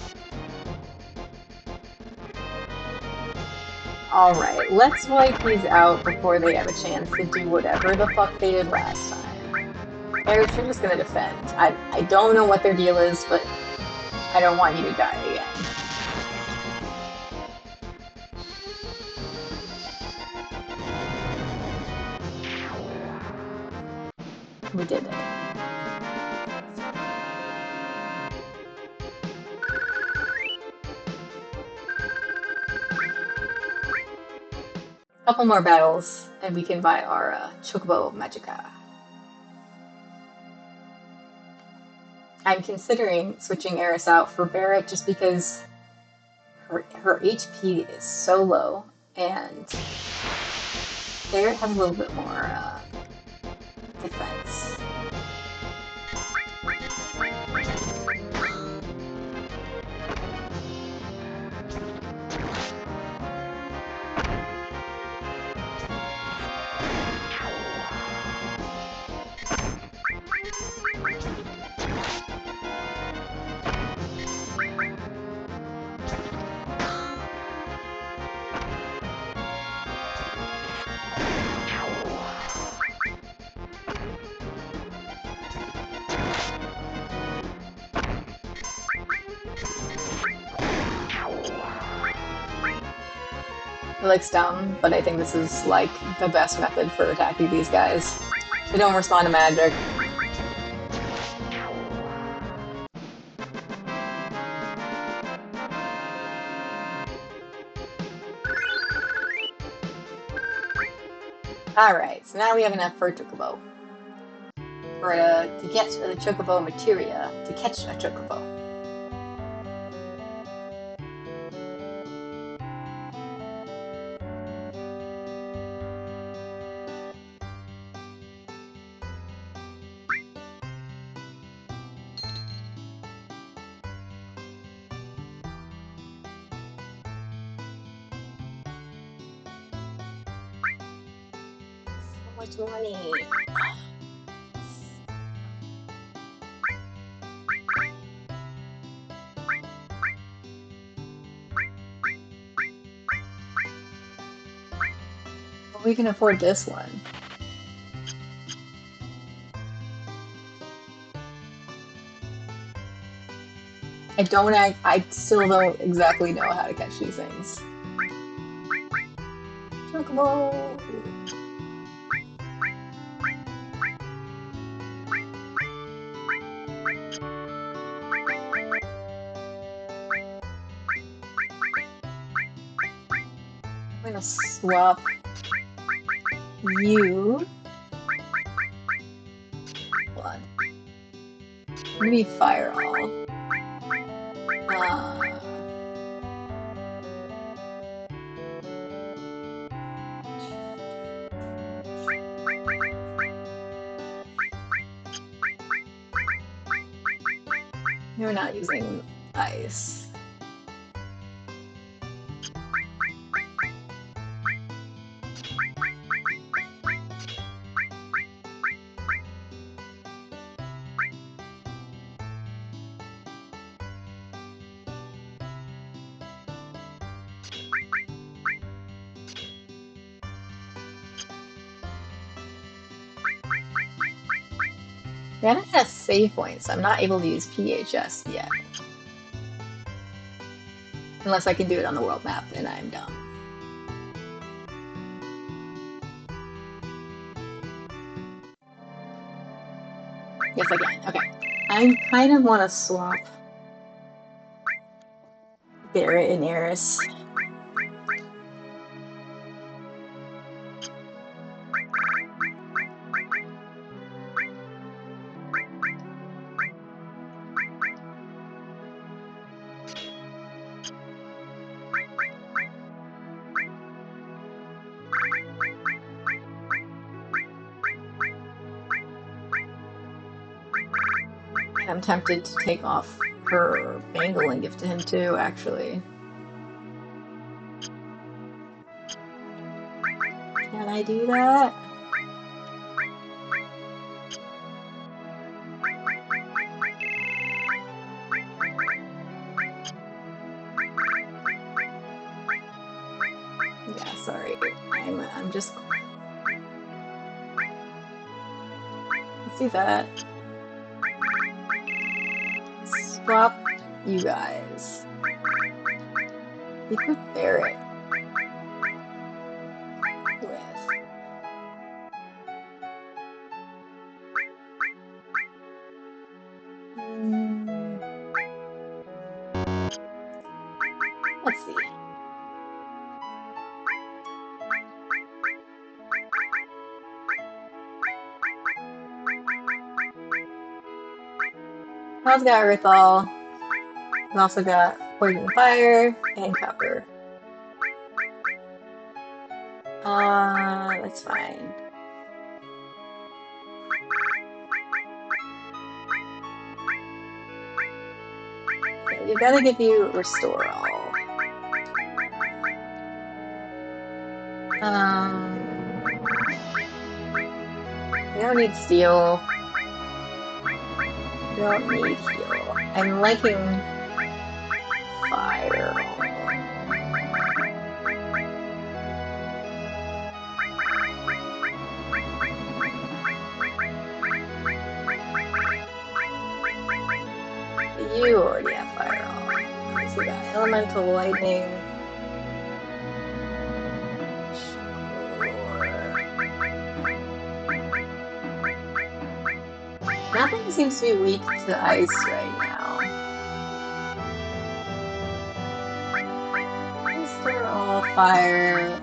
Alright, let's wipe these out before they have a chance to do whatever the fuck they did last time. Eris, you're just gonna defend. I don't know what their deal is, but I don't want you to die again. We did it. Couple more battles, and we can buy our Chocobo Magica. I'm considering switching Eris out for Barrett just because her HP is so low, and Barrett has a little bit more defense. It looks dumb, but I think this is like the best method for attacking these guys. They don't respond to magic. Alright, so now we have enough for a Chocobo. Or to get the Chocobo materia to catch a Chocobo. So much money. Well, we can afford this one. I still don't exactly know how to catch these things. Chocobo! I'm gonna swap you. Blood. Maybe fire all. You're not using ice. That has save points, so I'm not able to use PHS yet. Unless I can do it on the world map, and I'm dumb. Yes, I can. Okay. I kind of want to swap Barrett and Eris. I'm tempted to take off her bangle and give to him too, actually. Can I do that? Yeah, sorry. I'm just. Let's do that. Swap you guys. Equip Barrett with. Let's see. Paul's got Earthall. We've also got Poison Fire and Copper. That's fine. Okay, we've got to give you Restore All. We don't need Steel. We don't need Heal. I'm liking Fire. You already have Fire on. So we got Elemental Lightning. Nothing seems to be weak to ice right now. Restore all fire.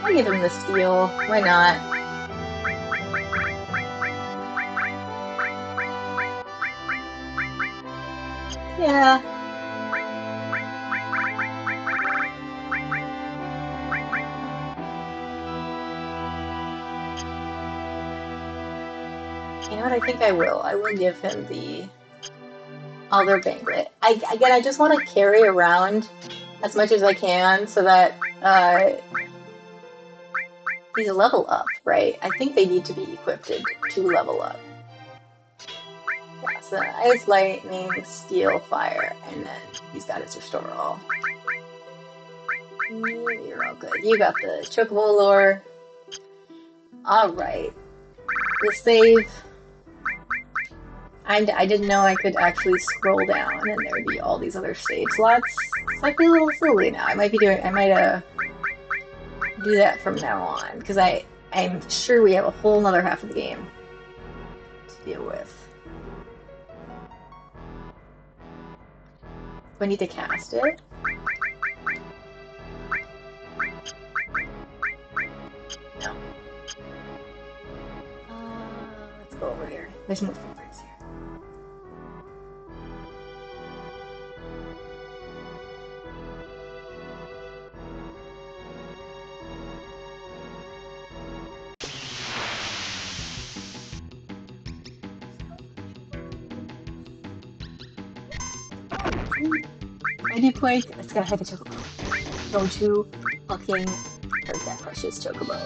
I'll give him the steel. Why not? Yeah. You know what? I think I will. I will give him the other Banglet. Again, I just want to carry around as much as I can so that he's a level up, right? I think they need to be equipped to level up. Yeah, so Ice, Lightning, Steel, Fire, and then he's got his Restore All. You're all good. You got the Chocobo lore. Alright. The save. I didn't know I could actually scroll down and there'd be all these other save slots. So I feel a little silly now. I might do that from now on, because I'm sure we have a whole other half of the game to deal with. Do I need to cast it? No. Let's go over here. There's more favorites here. I do play. It's gotta have a chocobo. Don't you fucking hurt that precious chocobo.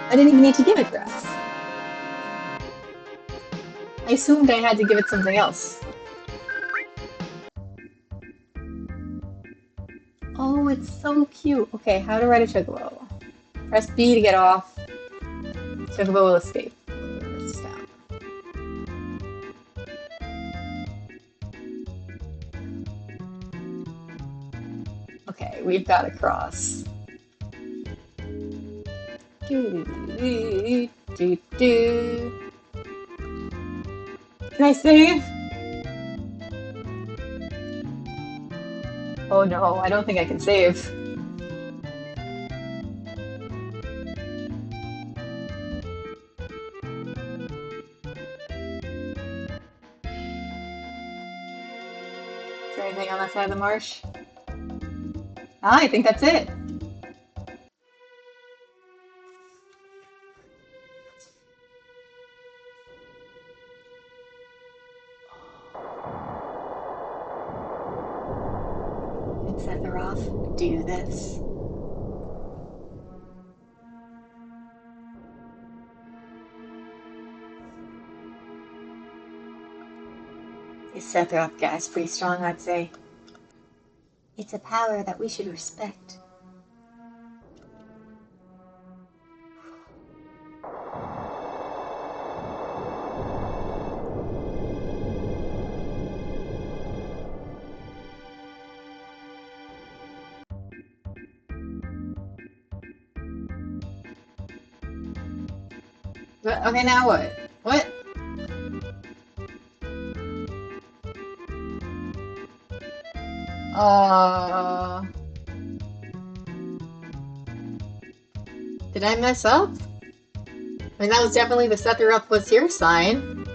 I didn't even need to give it grass. I assumed I had to give it something else. Oh, it's so cute. Okay, how to ride a chocobo. Press B to get off. Chocobo will escape. Stop. Okay, we've got to cross. Can I save? Oh no, I don't think I can save. Is there anything on that side of the marsh? Ah, I think that's it. Sephiroth, do this. This Sephiroth guy's pretty strong, I'd say. It's a power that we should respect. But, okay, now what? What? Did I mess up? I mean, that was definitely the Sephiroth was here sign.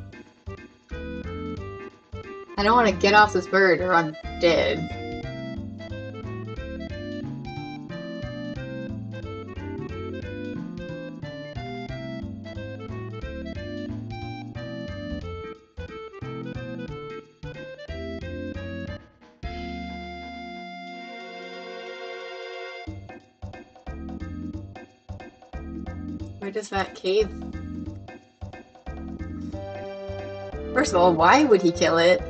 I don't want to get off this bird or I'm dead. Where does that cave? First of all, why would he kill it?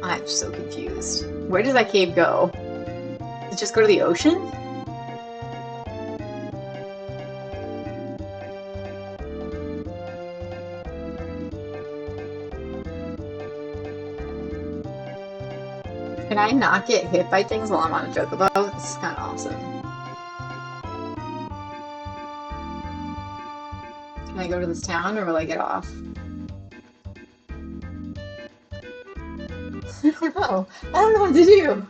I'm so confused. Where does that cave go? Does it just go to the ocean? Can I not get hit by things while I'm on a chocobo? This is kind of awesome. Can I go to this town or will I get off? I don't know. I don't know what to do.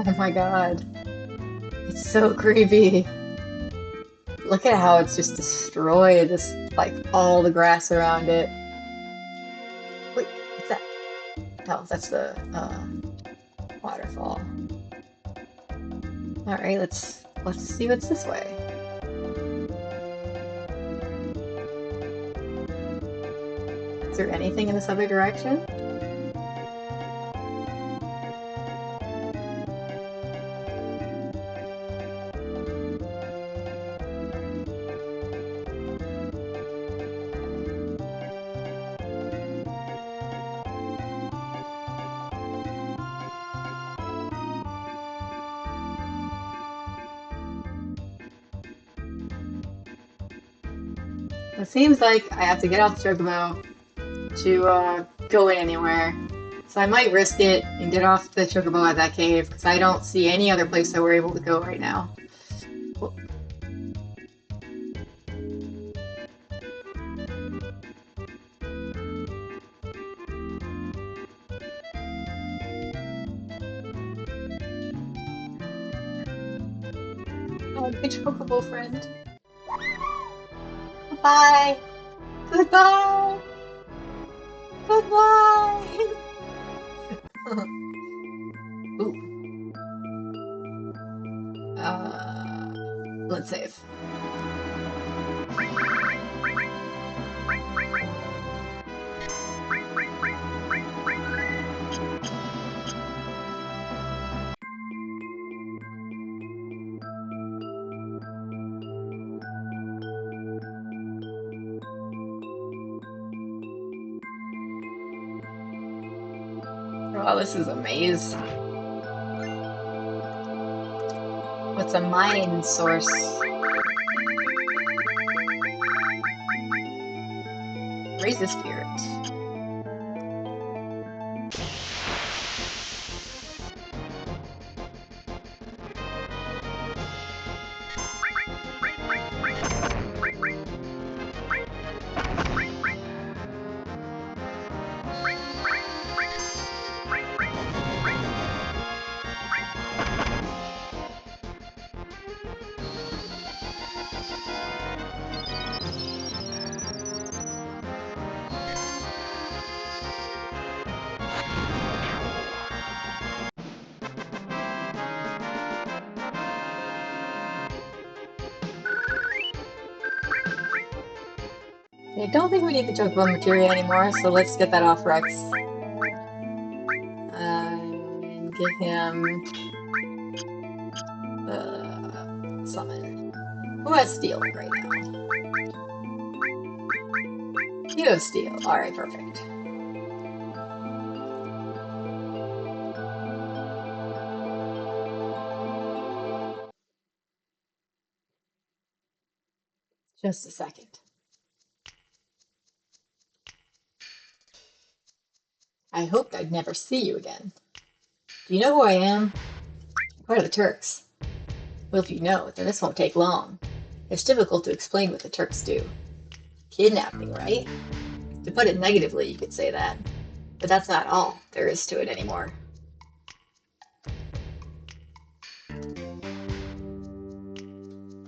Oh my god. It's so creepy. Look at how it's just destroyed this, like, all the grass around it. Wait, what's that? Oh, that's the waterfall. Alright, let's see what's this way. Is there anything in this other direction? It seems like I have to get off the chocobo to go in anywhere. So I might risk it and get off the chocobo at that cave because I don't see any other place that we're able to go right now. Oh. Oh, my chocobo friend. Goodbye. Goodbye. Goodbye. Ooh. Let's save. Wow, this is a maze. What's a mine source? Raise the spirit. I don't think we need the chocobo materia anymore, so let's get that off Rex. And give him summon. Who has steel right now? You have steel. Alright, perfect. Just a second. I hoped I'd never see you again. Do you know who I am? Part of the Turks. Well, if you know, then this won't take long. It's difficult to explain what the Turks do. Kidnapping, right? To put it negatively, you could say that. But that's not all there is to it anymore.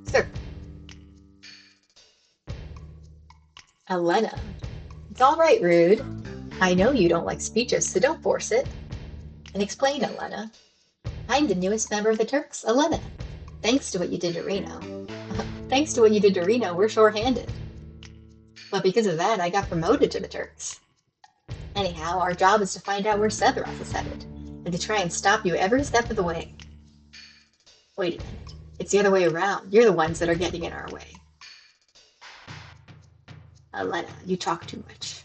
Sir. Elena. It's all right, Rude. I know you don't like speeches, so don't force it. And explain, Elena. I'm the newest member of the Turks, Elena. Thanks to what you did to Reno. Thanks to what you did to Reno, we're short-handed. But because of that, I got promoted to the Turks. Anyhow, our job is to find out where Sephiroth is headed, and to try and stop you every step of the way. Wait a minute. It's the other way around. You're the ones that are getting in our way. Elena, you talk too much.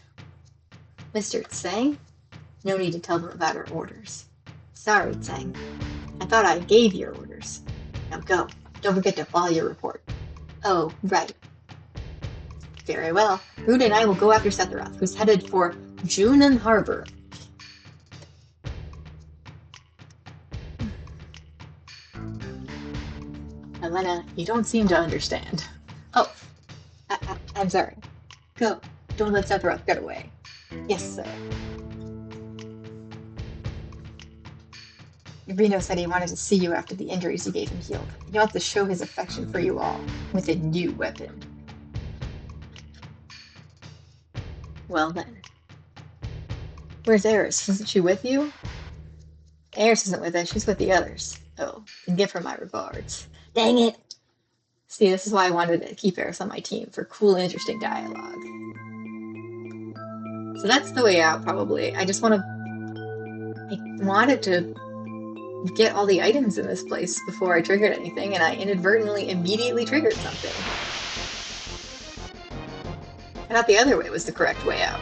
Mr. Tseng? No need to tell them about our orders. Sorry, Tseng. I thought I gave your orders. Now go. Don't forget to file your report. Oh, right. Very well. Rude and I will go after Sephiroth, who's headed for Junon Harbor. Elena, you don't seem to understand. Oh, I'm sorry. Go. Don't let Sephiroth get away. Yes, sir. Reno said he wanted to see you after the injuries you gave him healed. He wants to show his affection for you all with a new weapon. Well then. Where's Eris? Isn't she with you? Eris isn't with us, she's with the others. Oh, then give her my regards. Dang it! See, this is why I wanted to keep Eris on my team, for cool, interesting dialogue. So that's the way out, probably. I wanted to get all the items in this place before I triggered anything, and I inadvertently immediately triggered something. I thought the other way was the correct way out.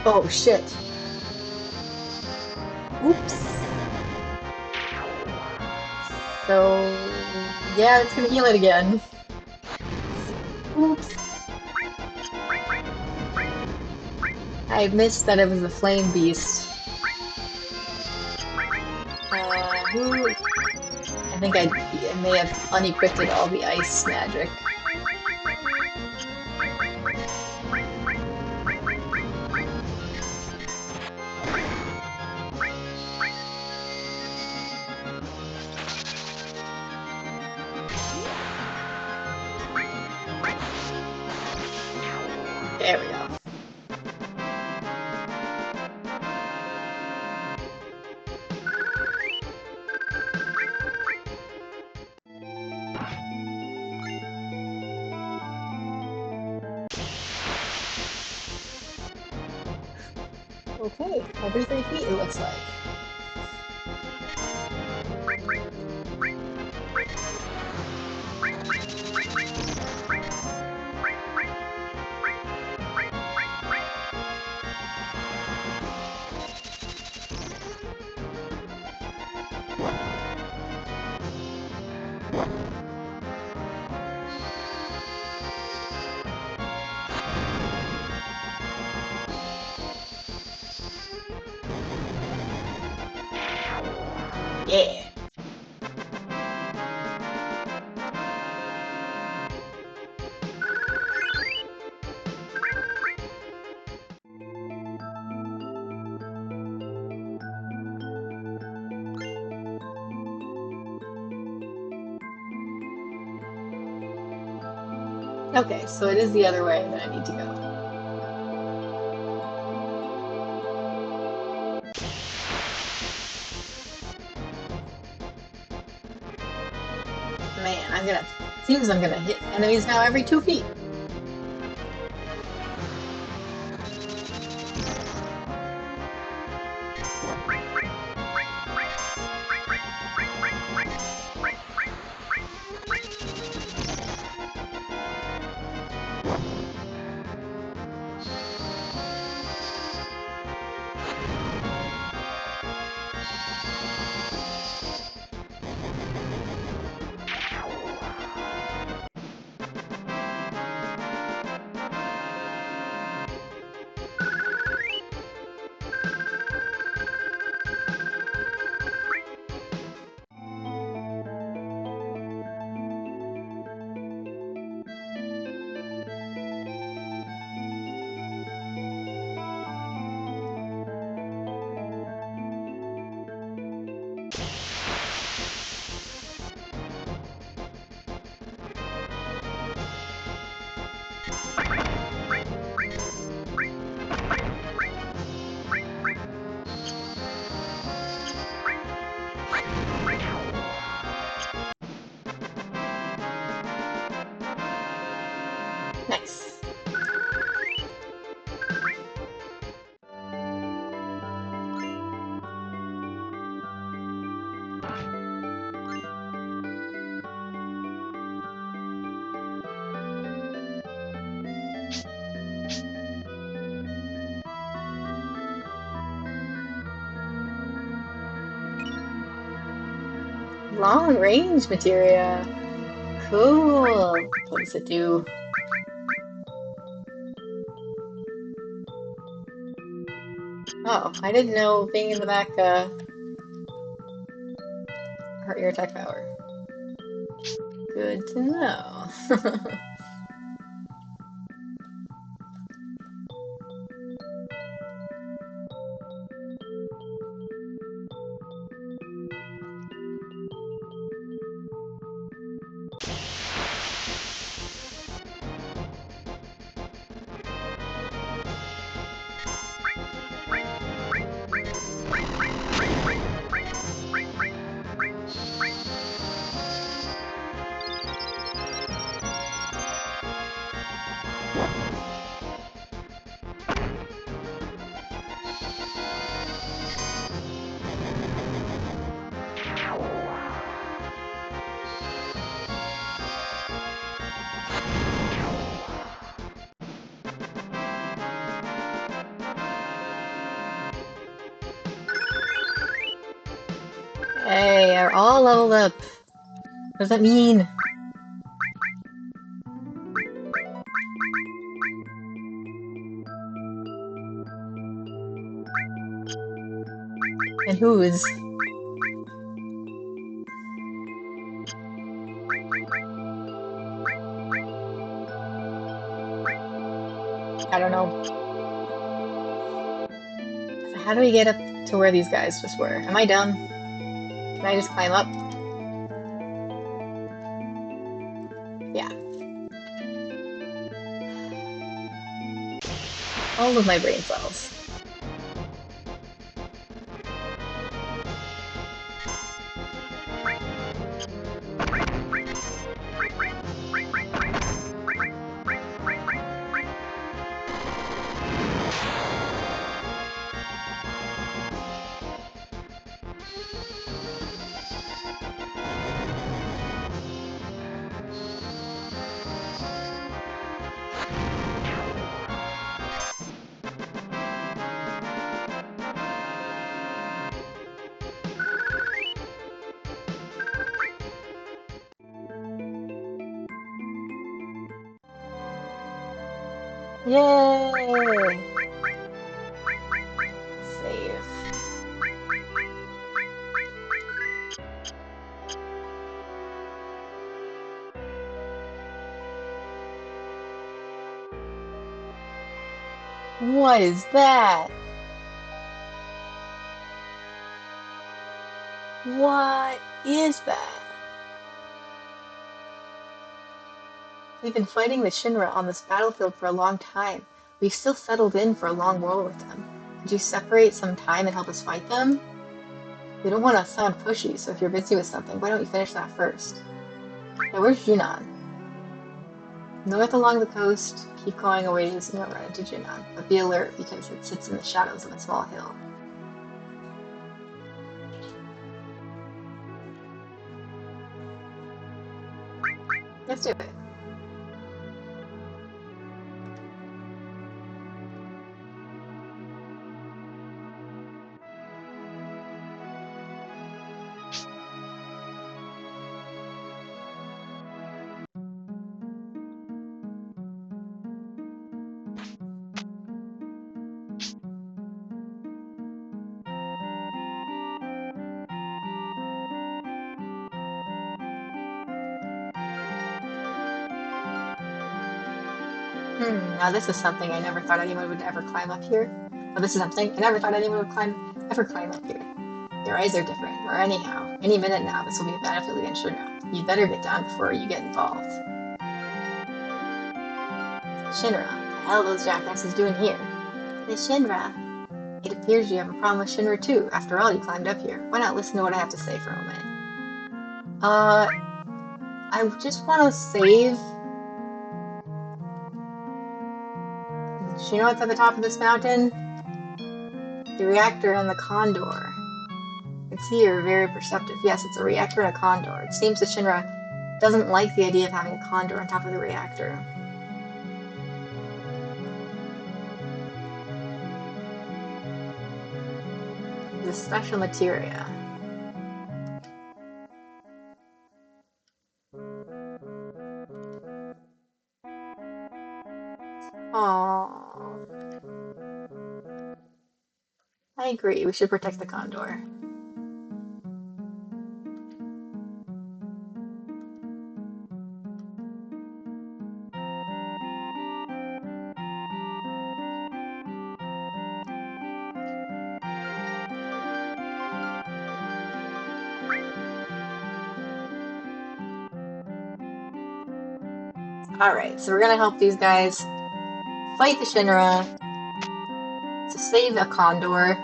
Oh shit. Oops. So, yeah, it's gonna heal it again. Oops. I missed that it was a flame beast. Who? I think I may have unequipped all the ice magic. There we go. Okay, every 3 feet it looks like. Yeah. Okay, so it is the other way that I need to go. Man, seems I'm gonna hit enemies now every 2 feet. Nice. Long range materia. Cool. What does it do? Oh, I didn't know being in the back hurt your attack power. Good to know. Hey, are all leveled up. What does that mean? And whose? I don't know. So how do we get up to where these guys just were? Am I dumb? Can I just climb up? Yeah. All of my brain cells. Yay! Save. What is that? What is that? We've been fighting the Shinra on this battlefield for a long time. We've still settled in for a long war with them. Could you separate some time and help us fight them? We don't want to sound pushy, so if you're busy with something, why don't you finish that first? Now, where's Junon? North along the coast, keep clawing away to run into Junon, but be alert because it sits in the shadows of a small hill. Let's do it. Now this is something I never thought anyone would ever climb up here. Well, this is something I never thought anyone would ever climb up here. Your eyes are different, or anyhow, any minute now this will be a battlefield against Shinra. You'd better get down before you get involved. Shinra, the hell are those jackasses doing here? The Shinra. It appears you have a problem with Shinra too. After all, you climbed up here. Why not listen to what I have to say for a moment? I just want to save. Do you know what's at the top of this mountain? The reactor and the condor. I can see you're very perceptive. Yes, it's a reactor and a condor. It seems the Shinra doesn't like the idea of having a condor on top of the reactor. It's a special materia. Aww. I agree. We should protect the condor. Alright, so we're gonna help these guys fight the Shinra to save a condor.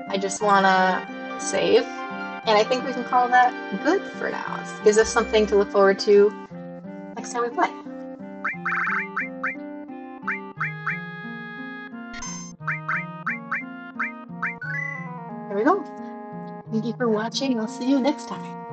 I just wanna save, and I think we can call that good for now. It gives us something to look forward to next time we play. There we go. Thank you for watching. I'll see you next time.